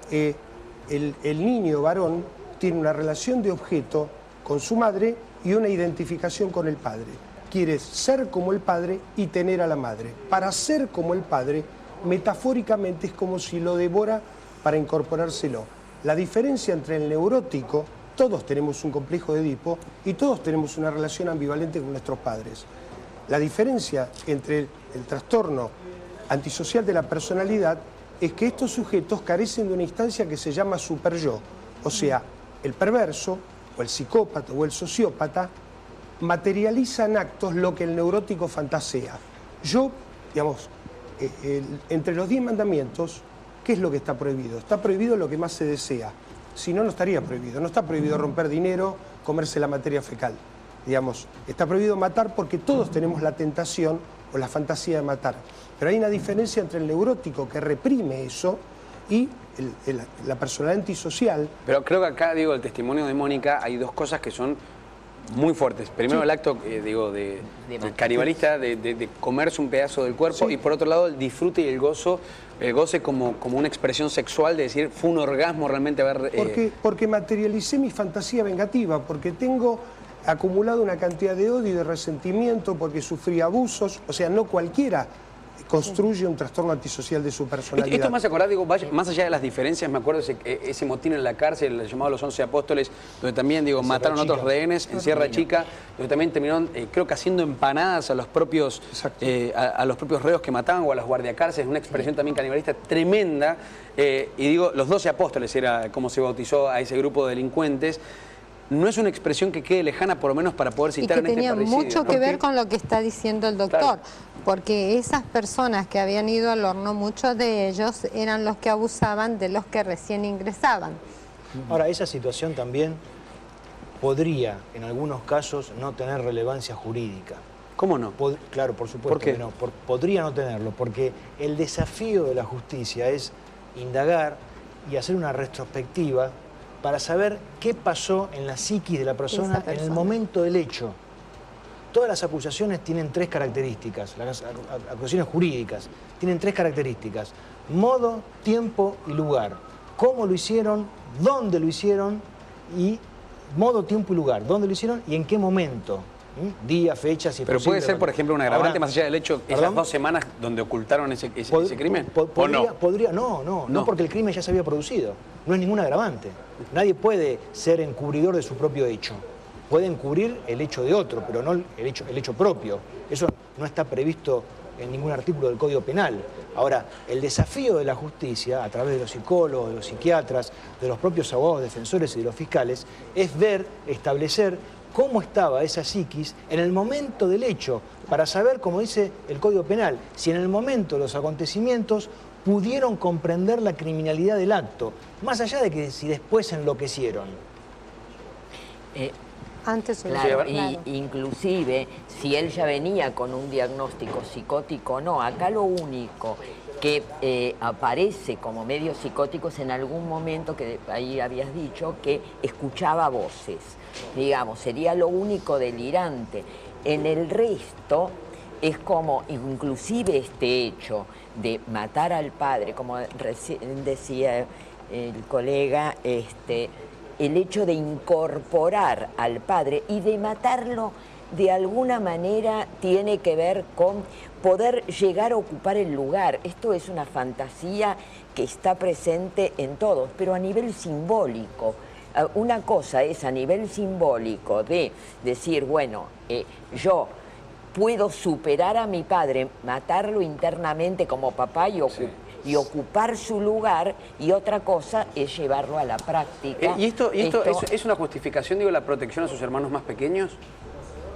el niño varón tiene una relación de objeto con su madre y una identificación con el padre. Quiere ser como el padre y tener a la madre. Para ser como el padre, metafóricamente es como si lo devora para incorporárselo. La diferencia entre el neurótico, todos tenemos un complejo de Edipo y todos tenemos una relación ambivalente con nuestros padres. La diferencia entre el trastorno antisocial de la personalidad es que estos sujetos carecen de una instancia que se llama superyo. O sea, el perverso, o el psicópata, o el sociópata, materializa en actos lo que el neurótico fantasea. Yo, digamos, entre los 10 mandamientos, ¿qué es lo que está prohibido? Está prohibido lo que más se desea. Si no, no estaría prohibido. No está prohibido romper dinero, comerse la materia fecal. Digamos, está prohibido matar porque todos tenemos la tentación o la fantasía de matar. Pero hay una diferencia entre el neurótico que reprime eso y la personalidad antisocial. Pero creo que acá, digo, el testimonio de Mónica, hay dos cosas que son muy fuertes. Primero, el acto, del canibalista, de comerse un pedazo del cuerpo, y por otro lado, el disfrute y el goce como una expresión sexual, de decir, fue un orgasmo realmente haber... Porque materialicé mi fantasía vengativa, porque tengo acumulado una cantidad de odio y de resentimiento, porque sufrí abusos. O sea, no cualquiera construye un trastorno antisocial de su personalidad. Esto me hace acordar, digo, más allá de las diferencias, me acuerdo ese motín en la cárcel, el llamado Los 11 Apóstoles, donde también, digo, mataron a otros rehenes en Sierra Chica, donde también terminaron, creo que haciendo empanadas a los propios reos que mataban, o a los guardiacárceles, una expresión también canibalista tremenda. Y digo, los 12 Apóstoles era como se bautizó a ese grupo de delincuentes. No es una expresión que quede lejana, por lo menos para poder citar en este parricidio. Y que tenía mucho que ver con lo que está diciendo el doctor, claro. Porque esas personas que habían ido al horno, muchos de ellos eran los que abusaban de los que recién ingresaban. Ahora, esa situación también podría, en algunos casos, no tener relevancia jurídica. ¿Cómo no? Claro, por supuesto. ¿Por qué? Que no. Podría no tenerlo, porque el desafío de la justicia es indagar y hacer una retrospectiva para saber qué pasó en la psiquis de la persona en el momento del hecho. Todas las acusaciones tienen 3 características, las acusaciones jurídicas tienen 3 características: modo, tiempo y lugar. ¿Cómo lo hicieron? ¿Dónde lo hicieron? Y modo, tiempo y lugar. ¿Dónde lo hicieron y en qué momento? Día, fecha, si es Pero posible, puede ser, por ejemplo, un agravante más allá del hecho, esas 2 semanas donde ocultaron ese crimen. No, porque el crimen ya se había producido. No es ningún agravante. Nadie puede ser encubridor de su propio hecho. pueden cubrir el hecho de otro, pero no el hecho propio. Eso no está previsto en ningún artículo del Código Penal. Ahora, el desafío de la justicia, a través de los psicólogos, de los psiquiatras, de los propios abogados defensores y de los fiscales, es ver, establecer cómo estaba esa psiquis en el momento del hecho, para saber, como dice el Código Penal, si en el momento de los acontecimientos pudieron comprender la criminalidad del acto, más allá de que si después enloquecieron. Antes claro, inclusive si él ya venía con un diagnóstico psicótico o no, acá lo único que aparece como medio psicótico es en algún momento, que ahí habías dicho, que escuchaba voces, digamos, sería lo único delirante. En el resto es como, inclusive este hecho de matar al padre, como recién decía el colega, el hecho de incorporar al padre y de matarlo de alguna manera tiene que ver con poder llegar a ocupar el lugar. Esto es una fantasía que está presente en todos, pero a nivel simbólico. Una cosa es a nivel simbólico de decir, bueno, yo puedo superar a mi padre, matarlo internamente como papá y ocupar su lugar, y otra cosa es llevarlo a la práctica. ¿Y esto es una justificación, digo, la protección a sus hermanos más pequeños?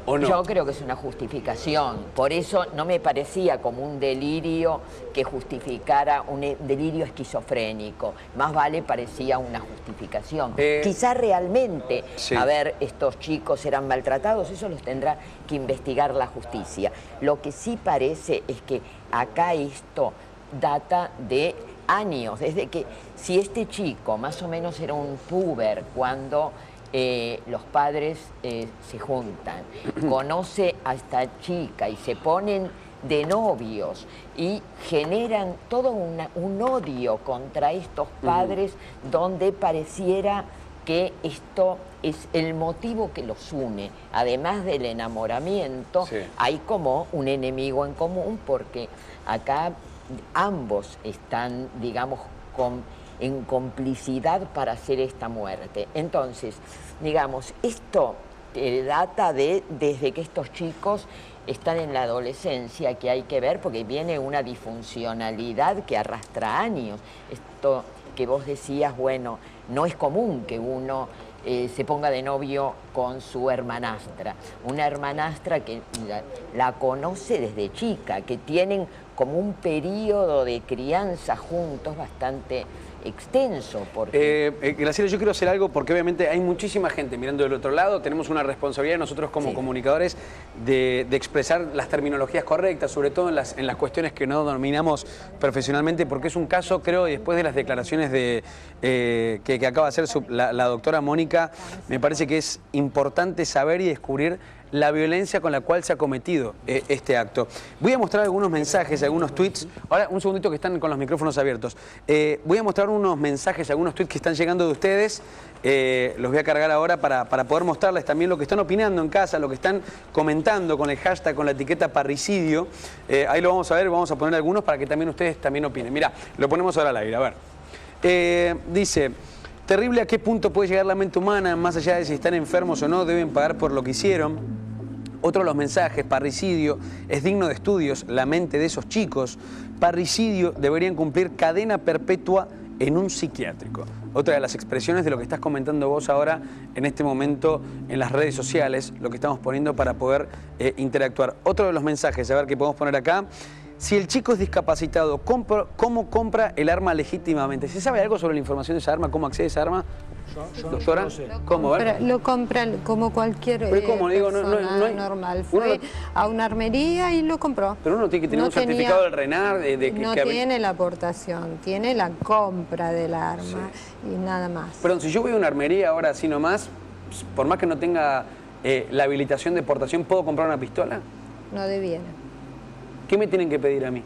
¿O no? Yo creo que es una justificación. Por eso no me parecía como un delirio que justificara un delirio esquizofrénico. Más vale parecía una justificación. Quizá realmente, a ver, estos chicos eran maltratados, eso los tendrá que investigar la justicia. Lo que sí parece es que acá esto data de años, desde que si este chico más o menos era un puber cuando los padres se juntan, conoce a esta chica y se ponen de novios y generan todo un odio contra estos padres, donde pareciera que esto es el motivo que los une. Además del enamoramiento, hay como un enemigo en común, porque acá ambos están, digamos, en complicidad para hacer esta muerte. Entonces, digamos, esto data desde que estos chicos están en la adolescencia, que hay que ver, porque viene una disfuncionalidad que arrastra años. Esto que vos decías, bueno, no es común que uno se ponga de novio con su hermanastra. Una hermanastra que la conoce desde chica, que tienen como un periodo de crianza juntos bastante extenso. Porque... Graciela, yo quiero hacer algo porque obviamente hay muchísima gente mirando del otro lado. Tenemos una responsabilidad nosotros como comunicadores de expresar las terminologías correctas, sobre todo en las cuestiones que no dominamos profesionalmente, porque es un caso, creo, y después de las declaraciones que acaba de hacer la doctora Mónica, me parece que es importante saber y descubrir la violencia con la cual se ha cometido este acto. Voy a mostrar algunos mensajes, algunos tweets. Ahora, un segundito que están con los micrófonos abiertos. Voy a mostrar unos mensajes, algunos tweets que están llegando de ustedes. Los voy a cargar ahora para poder mostrarles también lo que están opinando en casa, lo que están comentando con el hashtag, con la etiqueta parricidio. Ahí lo vamos a ver, vamos a poner algunos para que también ustedes también opinen. Mirá, lo ponemos ahora al aire, a ver. Dice... Terrible a qué punto puede llegar la mente humana, más allá de si están enfermos o no, deben pagar por lo que hicieron. Otro de los mensajes, parricidio, es digno de estudios, la mente de esos chicos. Parricidio, deberían cumplir cadena perpetua en un psiquiátrico. Otra de las expresiones de lo que estás comentando vos ahora, en este momento, en las redes sociales, lo que estamos poniendo para poder interactuar. Otro de los mensajes, a ver qué podemos poner acá. Si el chico es discapacitado, ¿cómo compra el arma legítimamente? ¿Se sabe algo sobre la información de esa arma? ¿Cómo accede a esa arma? Doctora, no sé. ¿Cómo? Lo compran como cualquier persona normal. Fue a una armería y lo compró. Pero uno tiene que tener un certificado del RENAR. No tiene la aportación, tiene la compra del arma y nada más. Perdón, si yo voy a una armería ahora así nomás, por más que no tenga la habilitación de portación, ¿puedo comprar una pistola? No debiera. ¿Qué me tienen que pedir a mí?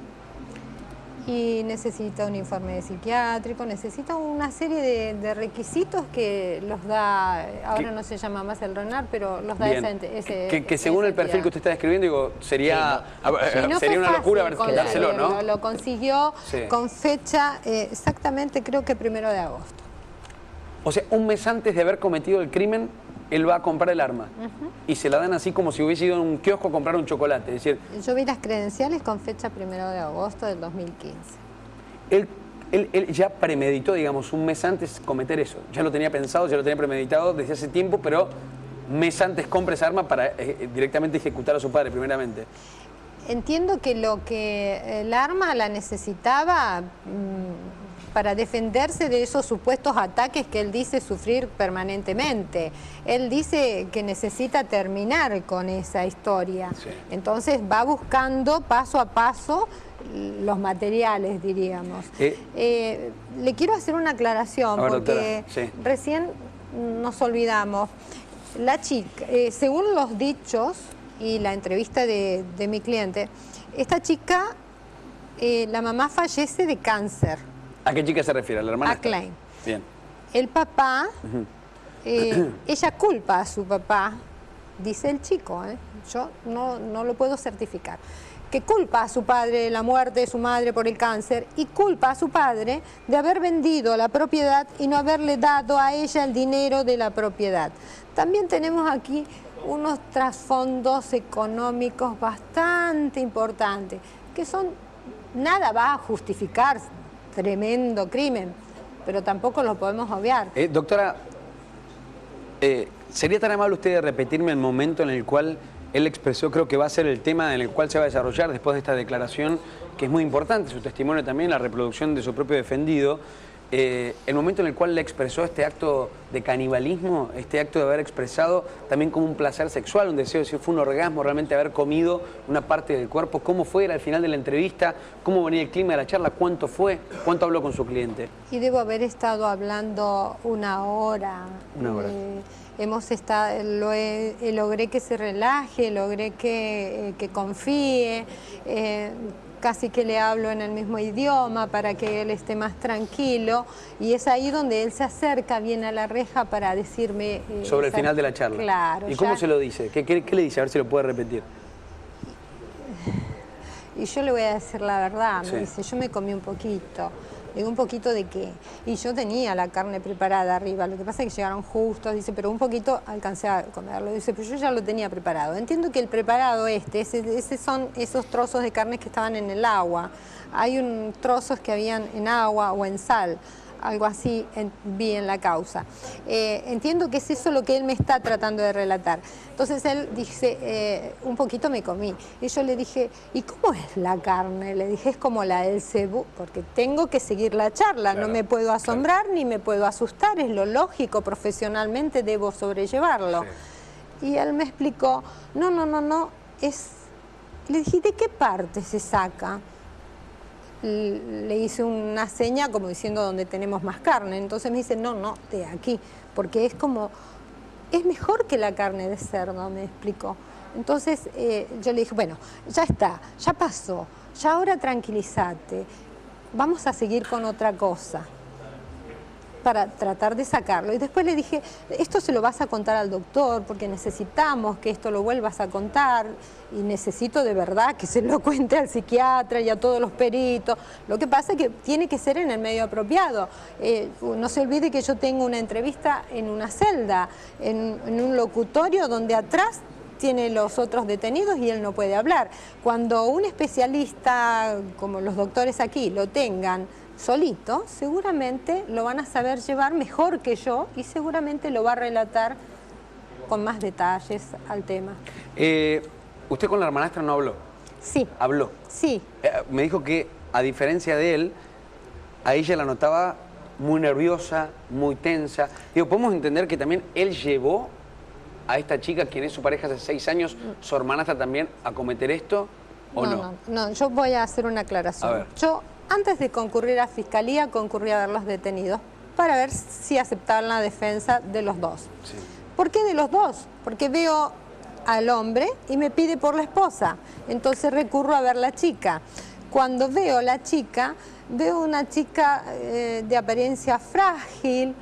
Y necesita un informe psiquiátrico, necesita una serie de requisitos que los da, ahora no se llama más el RENAR, pero los da ese que según el perfil que usted está describiendo, digo, sería una locura dárselo, ¿no? Lo consiguió con fecha exactamente, creo que 1 de agosto. O sea, un mes antes de haber cometido el crimen, él va a comprar el arma y se la dan así como si hubiese ido a un kiosco a comprar un chocolate. Es decir, yo vi las credenciales con fecha 1 de agosto del 2015. Él ya premeditó, digamos, un mes antes cometer eso. Ya lo tenía pensado, ya lo tenía premeditado desde hace tiempo, pero mes antes compra esa arma para directamente ejecutar a su padre, primeramente. Entiendo que el arma la necesitaba para defenderse de esos supuestos ataques que él dice sufrir permanentemente. Él dice que necesita terminar con esa historia. Sí. Entonces va buscando paso a paso los materiales, diríamos. Le quiero hacer una aclaración, porque sí, recién nos olvidamos. La chica, según los dichos y la entrevista de mi cliente, esta chica, la mamá fallece de cáncer. ¿A qué chica se refiere? ¿A la hermana? A Klein. Bien. El papá, ella culpa a su papá, dice el chico, yo no lo puedo certificar, que culpa a su padre de la muerte de su madre por el cáncer y culpa a su padre de haber vendido la propiedad y no haberle dado a ella el dinero de la propiedad. También tenemos aquí unos trasfondos económicos bastante importantes, que nada va a justificar tremendo crimen, pero tampoco lo podemos obviar. Doctora, ¿sería tan amable usted de repetirme el momento en el cual él expresó, creo que va a ser el tema en el cual se va a desarrollar después de esta declaración, que es muy importante, su testimonio también, la reproducción de su propio defendido, el momento en el cual le expresó este acto de canibalismo, este acto de haber expresado también como un placer sexual, un deseo, si fue un orgasmo, realmente haber comido una parte del cuerpo? ¿Cómo fue? ¿Era al final de la entrevista? ¿Cómo venía el clima de la charla? ¿Cuánto fue? ¿Cuánto habló con su cliente? Y debo haber estado hablando una hora. Una hora. Logré que se relaje, logré que confíe, casi que le hablo en el mismo idioma para que él esté más tranquilo, y es ahí donde él se acerca bien a la reja para decirme... sobre el final de la charla. Claro. ¿Y cómo se lo dice? ¿Qué le dice? A ver si lo puede repetir. Y yo le voy a decir la verdad, sí. Me dice, yo me comí un poquito. Digo, ¿un poquito de qué? Y yo tenía la carne preparada arriba, lo que pasa es que llegaron justos, dice, pero un poquito alcancé a comerlo. Dice, pero yo ya lo tenía preparado. Entiendo que el preparado son esos trozos de carne que estaban en el agua. Hay trozos que habían en agua o en sal, algo así vi en la causa. Entiendo que es eso lo que él me está tratando de relatar. Entonces él dice, un poquito me comí. Y yo le dije, ¿y cómo es la carne? Le dije, es como la del cebú, porque tengo que seguir la charla, claro, no me puedo asombrar, claro, ni me puedo asustar, es lo lógico, profesionalmente debo sobrellevarlo. Sí. Y él me explicó, no, le dije, ¿de qué parte se saca? Le hice una seña como diciendo donde tenemos más carne. Entonces me dice, no, de aquí, porque es mejor que la carne de cerdo, me explicó. Entonces yo le dije, bueno, ya está, ya pasó, ya ahora tranquilízate, vamos a seguir con otra cosa para tratar de sacarlo. Y después le dije, esto se lo vas a contar al doctor porque necesitamos que esto lo vuelvas a contar y necesito de verdad que se lo cuente al psiquiatra y a todos los peritos. Lo que pasa es que tiene que ser en el medio apropiado. No se olvide que yo tengo una entrevista en una celda, en un locutorio donde atrás tiene los otros detenidos y él no puede hablar. Cuando un especialista, como los doctores aquí, lo tengan solito, seguramente lo van a saber llevar mejor que yo y seguramente lo va a relatar con más detalles al tema. ¿Usted con la hermanastra no habló? Sí. ¿Habló? Sí. Me dijo que, a diferencia de él, a ella la notaba muy nerviosa, muy tensa. Digo, ¿podemos entender que también él llevó a esta chica, quien es su pareja hace 6 años, su hermanastra también, a cometer esto o no? No, yo voy a hacer una aclaración. A ver. Yo, antes de concurrir a Fiscalía, concurrí a ver los detenidos para ver si aceptaban la defensa de los dos. Sí. ¿Por qué de los dos? Porque veo al hombre y me pide por la esposa. Entonces recurro a ver la chica. Cuando veo la chica, veo una chica de apariencia frágil,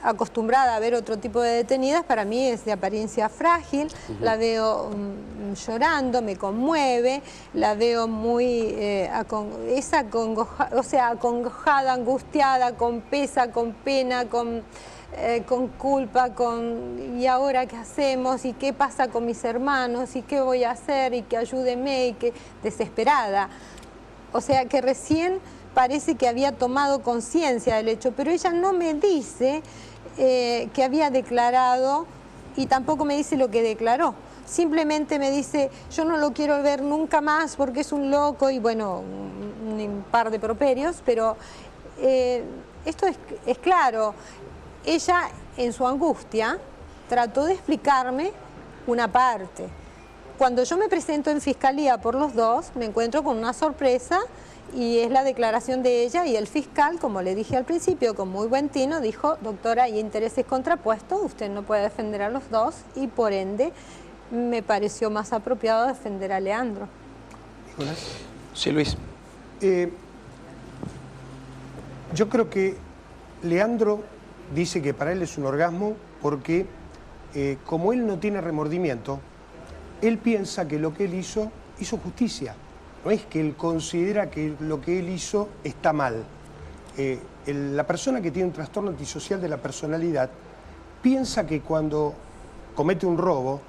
acostumbrada a ver otro tipo de detenidas, para mí es de apariencia frágil, la veo llorando, me conmueve, la veo muy acongojada, angustiada, con pesa, con pena, con culpa, ¿y ahora qué hacemos? ¿Y qué pasa con mis hermanos? ¿Y qué voy a hacer? ¿Y que ayúdeme? Y que desesperada. O sea que recién parece que había tomado conciencia del hecho, pero ella no me dice que había declarado y tampoco me dice lo que declaró. Simplemente me dice, yo no lo quiero ver nunca más porque es un loco y bueno, un par de properios, pero esto es claro. Ella en su angustia trató de explicarme una parte. Cuando yo me presento en fiscalía por los dos, me encuentro con una sorpresa y es la declaración de ella y el fiscal, como le dije al principio, con muy buen tino, dijo, doctora, hay intereses contrapuestos, usted no puede defender a los dos y por ende me pareció más apropiado defender a Leandro. ¿Nicolás? Sí, Luis. Yo creo que Leandro dice que para él es un orgasmo porque como él no tiene remordimiento, él piensa que lo que él hizo justicia. No es que él considera que lo que él hizo está mal. La persona que tiene un trastorno antisocial de la personalidad piensa que cuando comete un robo,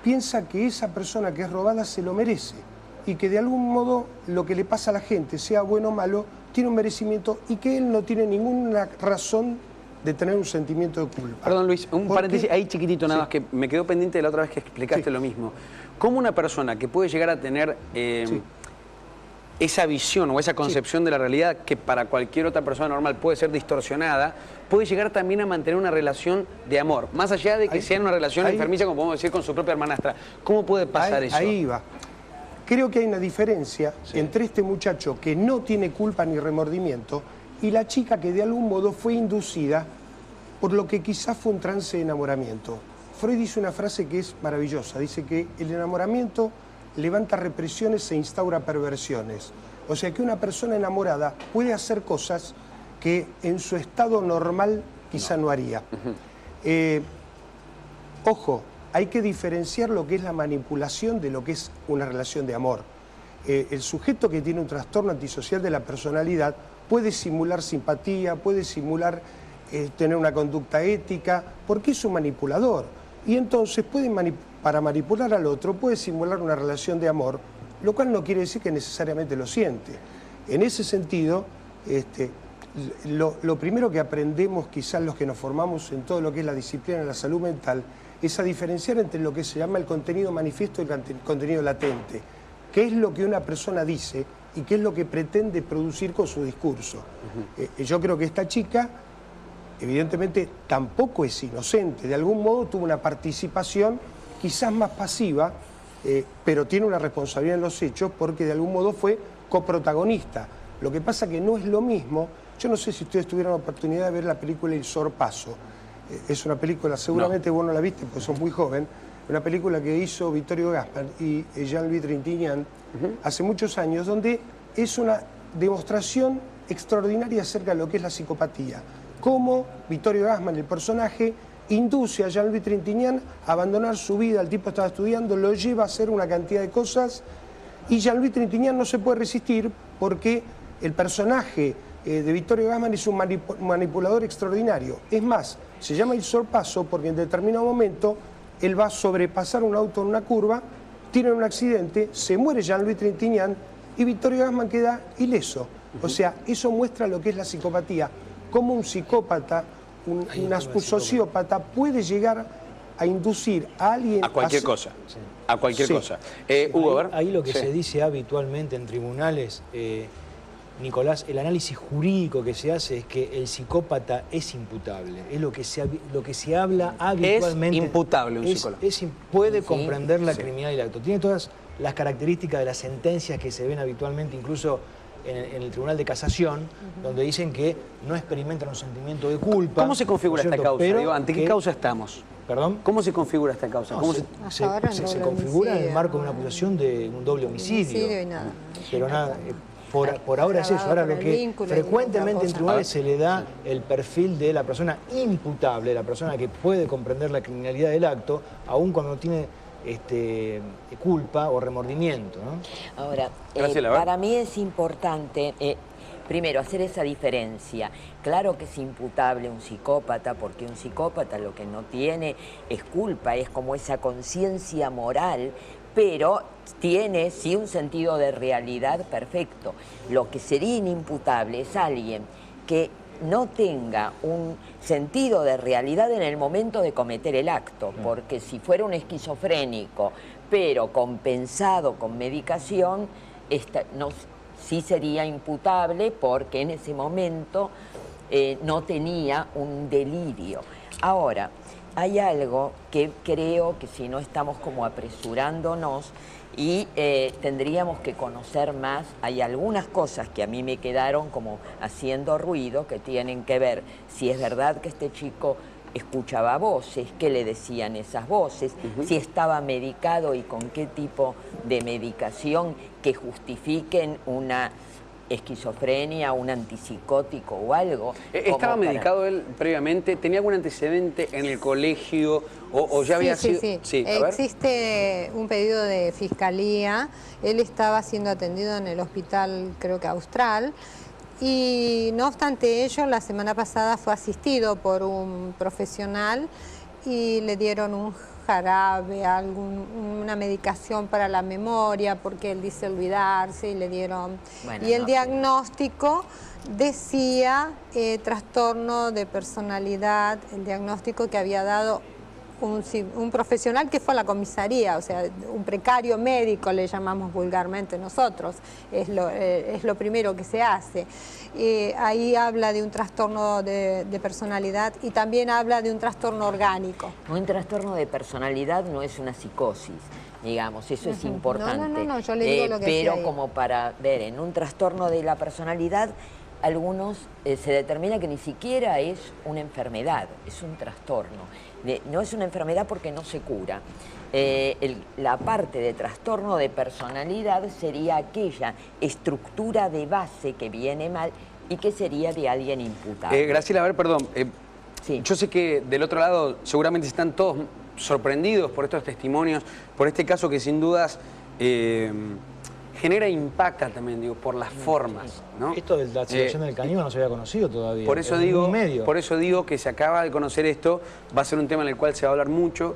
piensa que esa persona que es robada se lo merece y que de algún modo lo que le pasa a la gente, sea bueno o malo, tiene un merecimiento y que él no tiene ninguna razón de tener un sentimiento de culpa. Perdón, Luis, un paréntesis ahí chiquitito nada más, que me quedó pendiente de la otra vez que explicaste lo mismo. ¿Cómo una persona que puede llegar a tener esa visión o esa concepción de la realidad que para cualquier otra persona normal puede ser distorsionada, puede llegar también a mantener una relación de amor? Más allá de que sea una relación enfermiza, como podemos decir, con su propia hermanastra. ¿Cómo puede pasar eso? Ahí va. Creo que hay una diferencia entre este muchacho que no tiene culpa ni remordimiento y la chica que de algún modo fue inducida por lo que quizás fue un trance de enamoramiento. Freud dice una frase que es maravillosa, dice que el enamoramiento levanta represiones e instaura perversiones. O sea que una persona enamorada puede hacer cosas que en su estado normal quizá no haría. Ojo, hay que diferenciar lo que es la manipulación de lo que es una relación de amor. El sujeto que tiene un trastorno antisocial de la personalidad puede simular simpatía, puede simular tener una conducta ética, porque es un manipulador. Y entonces para manipular al otro puede simular una relación de amor, lo cual no quiere decir que necesariamente lo siente. En ese sentido, lo primero que aprendemos quizás los que nos formamos en todo lo que es la disciplina de la salud mental es a diferenciar entre lo que se llama el contenido manifiesto y el contenido latente. ¿Qué es lo que una persona dice y qué es lo que pretende producir con su discurso? Yo creo que esta chica, evidentemente, tampoco es inocente. De algún modo tuvo una participación quizás más pasiva, pero tiene una responsabilidad en los hechos porque de algún modo fue coprotagonista. Lo que pasa que no es lo mismo. Yo no sé si ustedes tuvieron la oportunidad de ver la película El Sorpaso. Es una película, seguramente vos no la viste porque sos muy joven, una película que hizo Vittorio Gassman y Jean-Louis Trintignant hace muchos años, donde es una demostración extraordinaria acerca de lo que es la psicopatía. Cómo Vittorio Gassman, el personaje, induce a Jean-Louis Trintignant a abandonar su vida, el tipo estaba estudiando, lo lleva a hacer una cantidad de cosas y Jean-Louis Trintignant no se puede resistir porque el personaje de Vittorio Gassman es un manipulador extraordinario. Es más, se llama El Sorpaso porque en determinado momento él va a sobrepasar un auto en una curva, tiene un accidente, se muere Jean-Louis Trintignant y Vittorio Gassman queda ileso. O sea, eso muestra lo que es la psicopatía, cómo un psicópata, un sociópata puede llegar a inducir a alguien... A cualquier cosa. Sí. A cualquier cosa. Hugo, a ver. Ahí lo que se dice habitualmente en tribunales, Nicolás, el análisis jurídico que se hace es que el psicópata es imputable. Es lo que se habla habitualmente. Es imputable un psicópata. Puede comprender la criminalidad del acto. Tiene todas las características de las sentencias que se ven habitualmente, incluso en el Tribunal de Casación, donde dicen que no experimentan un sentimiento de culpa. ¿Cómo se configura esta causa? Digo, ¿ante qué causa estamos? ¿Perdón? ¿Cómo se configura esta causa? ¿Cómo se configura en el marco de una acusación de un doble homicidio. Y nada. Pero nada, por ahora es eso. Ahora lo que frecuentemente en tribunales se le da el perfil de la persona imputable, la persona que puede comprender la criminalidad del acto, aun cuando tiene culpa o remordimiento, ¿no? Ahora, para mí es importante, primero, hacer esa diferencia. Claro que es imputable un psicópata, porque un psicópata lo que no tiene es culpa, es como esa conciencia moral, pero tiene sí un sentido de realidad perfecto. Lo que sería inimputable es alguien que no tenga un sentido de realidad en el momento de cometer el acto, porque si fuera un esquizofrénico, pero compensado con medicación, sí sería imputable porque en ese momento no tenía un delirio. Ahora, hay algo que creo que si no estamos como apresurándonos y tendríamos que conocer más. Hay algunas cosas que a mí me quedaron como haciendo ruido, que tienen que ver si es verdad que este chico escuchaba voces, qué le decían esas voces, si estaba medicado y con qué tipo de medicación que justifiquen una esquizofrenia, un antipsicótico o algo. ¿Estaba medicado él previamente? ¿Tenía algún antecedente en el colegio o ya había sido...? Sí. Existe un pedido de fiscalía. Él estaba siendo atendido en el hospital, creo que austral, y no obstante ello, la semana pasada fue asistido por un profesional y le dieron un jarabe, una medicación para la memoria, porque él dice olvidarse, y le dieron... Bueno, y el diagnóstico decía trastorno de personalidad, el diagnóstico que había dado un profesional que fue a la comisaría, o sea, un precario médico le llamamos vulgarmente nosotros, es lo primero que se hace. Ahí habla de un trastorno de personalidad y también habla de un trastorno orgánico. Un trastorno de personalidad no es una psicosis, digamos, eso es importante. No, yo le digo lo que pero como para ver, en un trastorno de la personalidad, algunos se determina que ni siquiera es una enfermedad, es un trastorno. No es una enfermedad porque no se cura. La parte de trastorno de personalidad sería aquella estructura de base que viene mal y que sería de alguien imputable. Graciela, a ver, perdón. Sí. Yo sé que del otro lado seguramente están todos sorprendidos por estos testimonios, por este caso que sin dudas genera impacta también, digo, por las formas, ¿no? Esto de la situación del caníbal no se había conocido todavía. Por eso digo que se acaba de conocer esto, va a ser un tema en el cual se va a hablar mucho.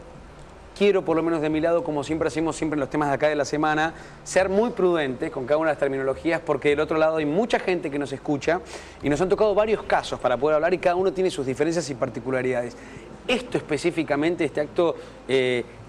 Quiero, por lo menos de mi lado, como siempre hacemos siempre en los temas de acá de la semana, ser muy prudentes con cada una de las terminologías, porque del otro lado hay mucha gente que nos escucha y nos han tocado varios casos para poder hablar y cada uno tiene sus diferencias y particularidades. Esto específicamente, este acto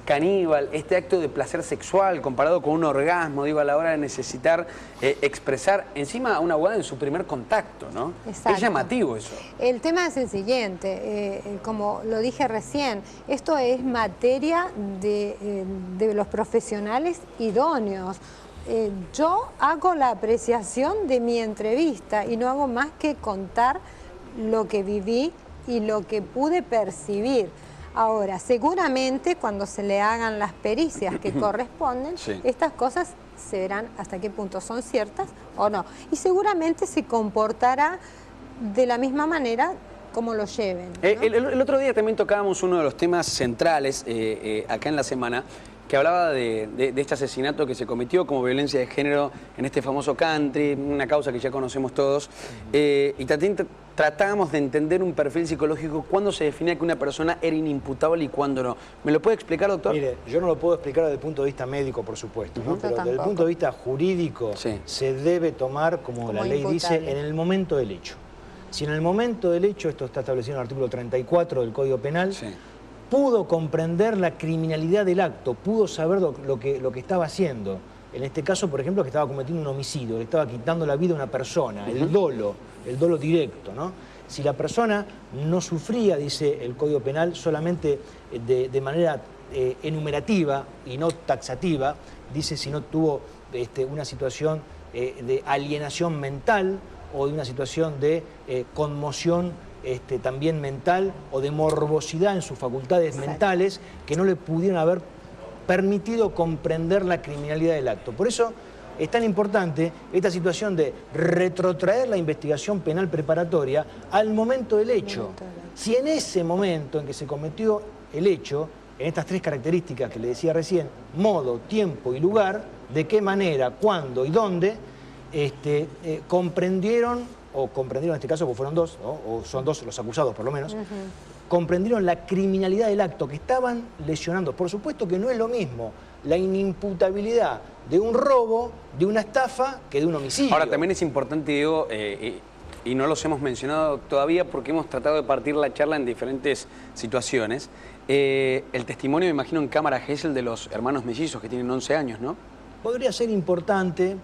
caníbal, este acto de placer sexual comparado con un orgasmo, digo, a la hora de necesitar expresar encima a una abogada en su primer contacto, ¿no? Exacto. Es llamativo eso. El tema es el siguiente, como lo dije recién, esto es materia de los profesionales idóneos. Yo hago la apreciación de mi entrevista y no hago más que contar lo que viví y lo que pude percibir. Ahora, seguramente cuando se le hagan las pericias que corresponden, estas cosas se verán hasta qué punto son ciertas o no. Y seguramente se comportará de la misma manera como lo lleven, ¿no? El otro día también tocábamos uno de los temas centrales acá en la semana, que hablaba de este asesinato que se cometió como violencia de género en este famoso country, una causa que ya conocemos todos, y tratábamos de entender un perfil psicológico, cuándo se definía que una persona era inimputable y cuándo no. ¿Me lo puede explicar, doctor? Mire, yo no lo puedo explicar desde el punto de vista médico, por supuesto, ¿no? Pero desde el punto de vista jurídico se debe tomar, como la ley dice, en el momento del hecho. Si en el momento del hecho, esto está establecido en el artículo 34 del Código Penal, pudo comprender la criminalidad del acto, pudo saber lo que estaba haciendo. En este caso, por ejemplo, que estaba cometiendo un homicidio, le estaba quitando la vida a una persona, el dolo directo, ¿no? Si la persona no sufría, dice el Código Penal, solamente de manera enumerativa y no taxativa, dice si no tuvo una situación de alienación mental o de una situación de conmoción también mental o de morbosidad en sus facultades mentales que no le pudieron haber permitido comprender la criminalidad del acto. Por eso es tan importante esta situación de retrotraer la investigación penal preparatoria al momento del hecho. Si en ese momento en que se cometió el hecho, en estas tres características que le decía recién, modo, tiempo y lugar, de qué manera, cuándo y dónde, comprendieron en este caso, porque fueron dos, ¿no? O son dos los acusados por lo menos, comprendieron la criminalidad del acto, que estaban lesionando. Por supuesto que no es lo mismo la inimputabilidad de un robo, de una estafa, que de un homicidio. Ahora, también es importante, Diego, y no los hemos mencionado todavía porque hemos tratado de partir la charla en diferentes situaciones. El testimonio, me imagino, en cámara Gesell de los hermanos mellizos que tienen 11 años, ¿no? Podría ser importante,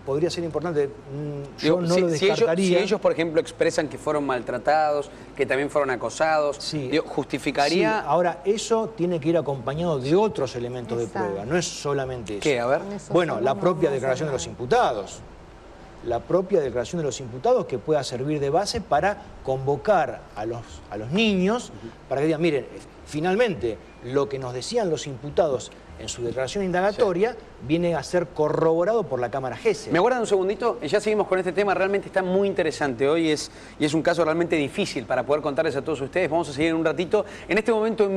yo no lo descartaría. Si ellos, por ejemplo, expresan que fueron maltratados, que también fueron acosados, sí, ¿justificaría? Sí. Ahora, eso tiene que ir acompañado de otros elementos de prueba, no es solamente eso. ¿Qué? A ver. Bueno, la propia declaración de los imputados. La propia declaración de los imputados, que pueda servir de base para convocar a los niños, para que digan, miren, finalmente, lo que nos decían los imputados en su declaración indagatoria viene a ser corroborado por la Cámara Gesell. ¿Me aguardan un segundito? Y ya seguimos con este tema, realmente está muy interesante hoy y es un caso realmente difícil para poder contarles a todos ustedes. Vamos a seguir en un ratito. En este momento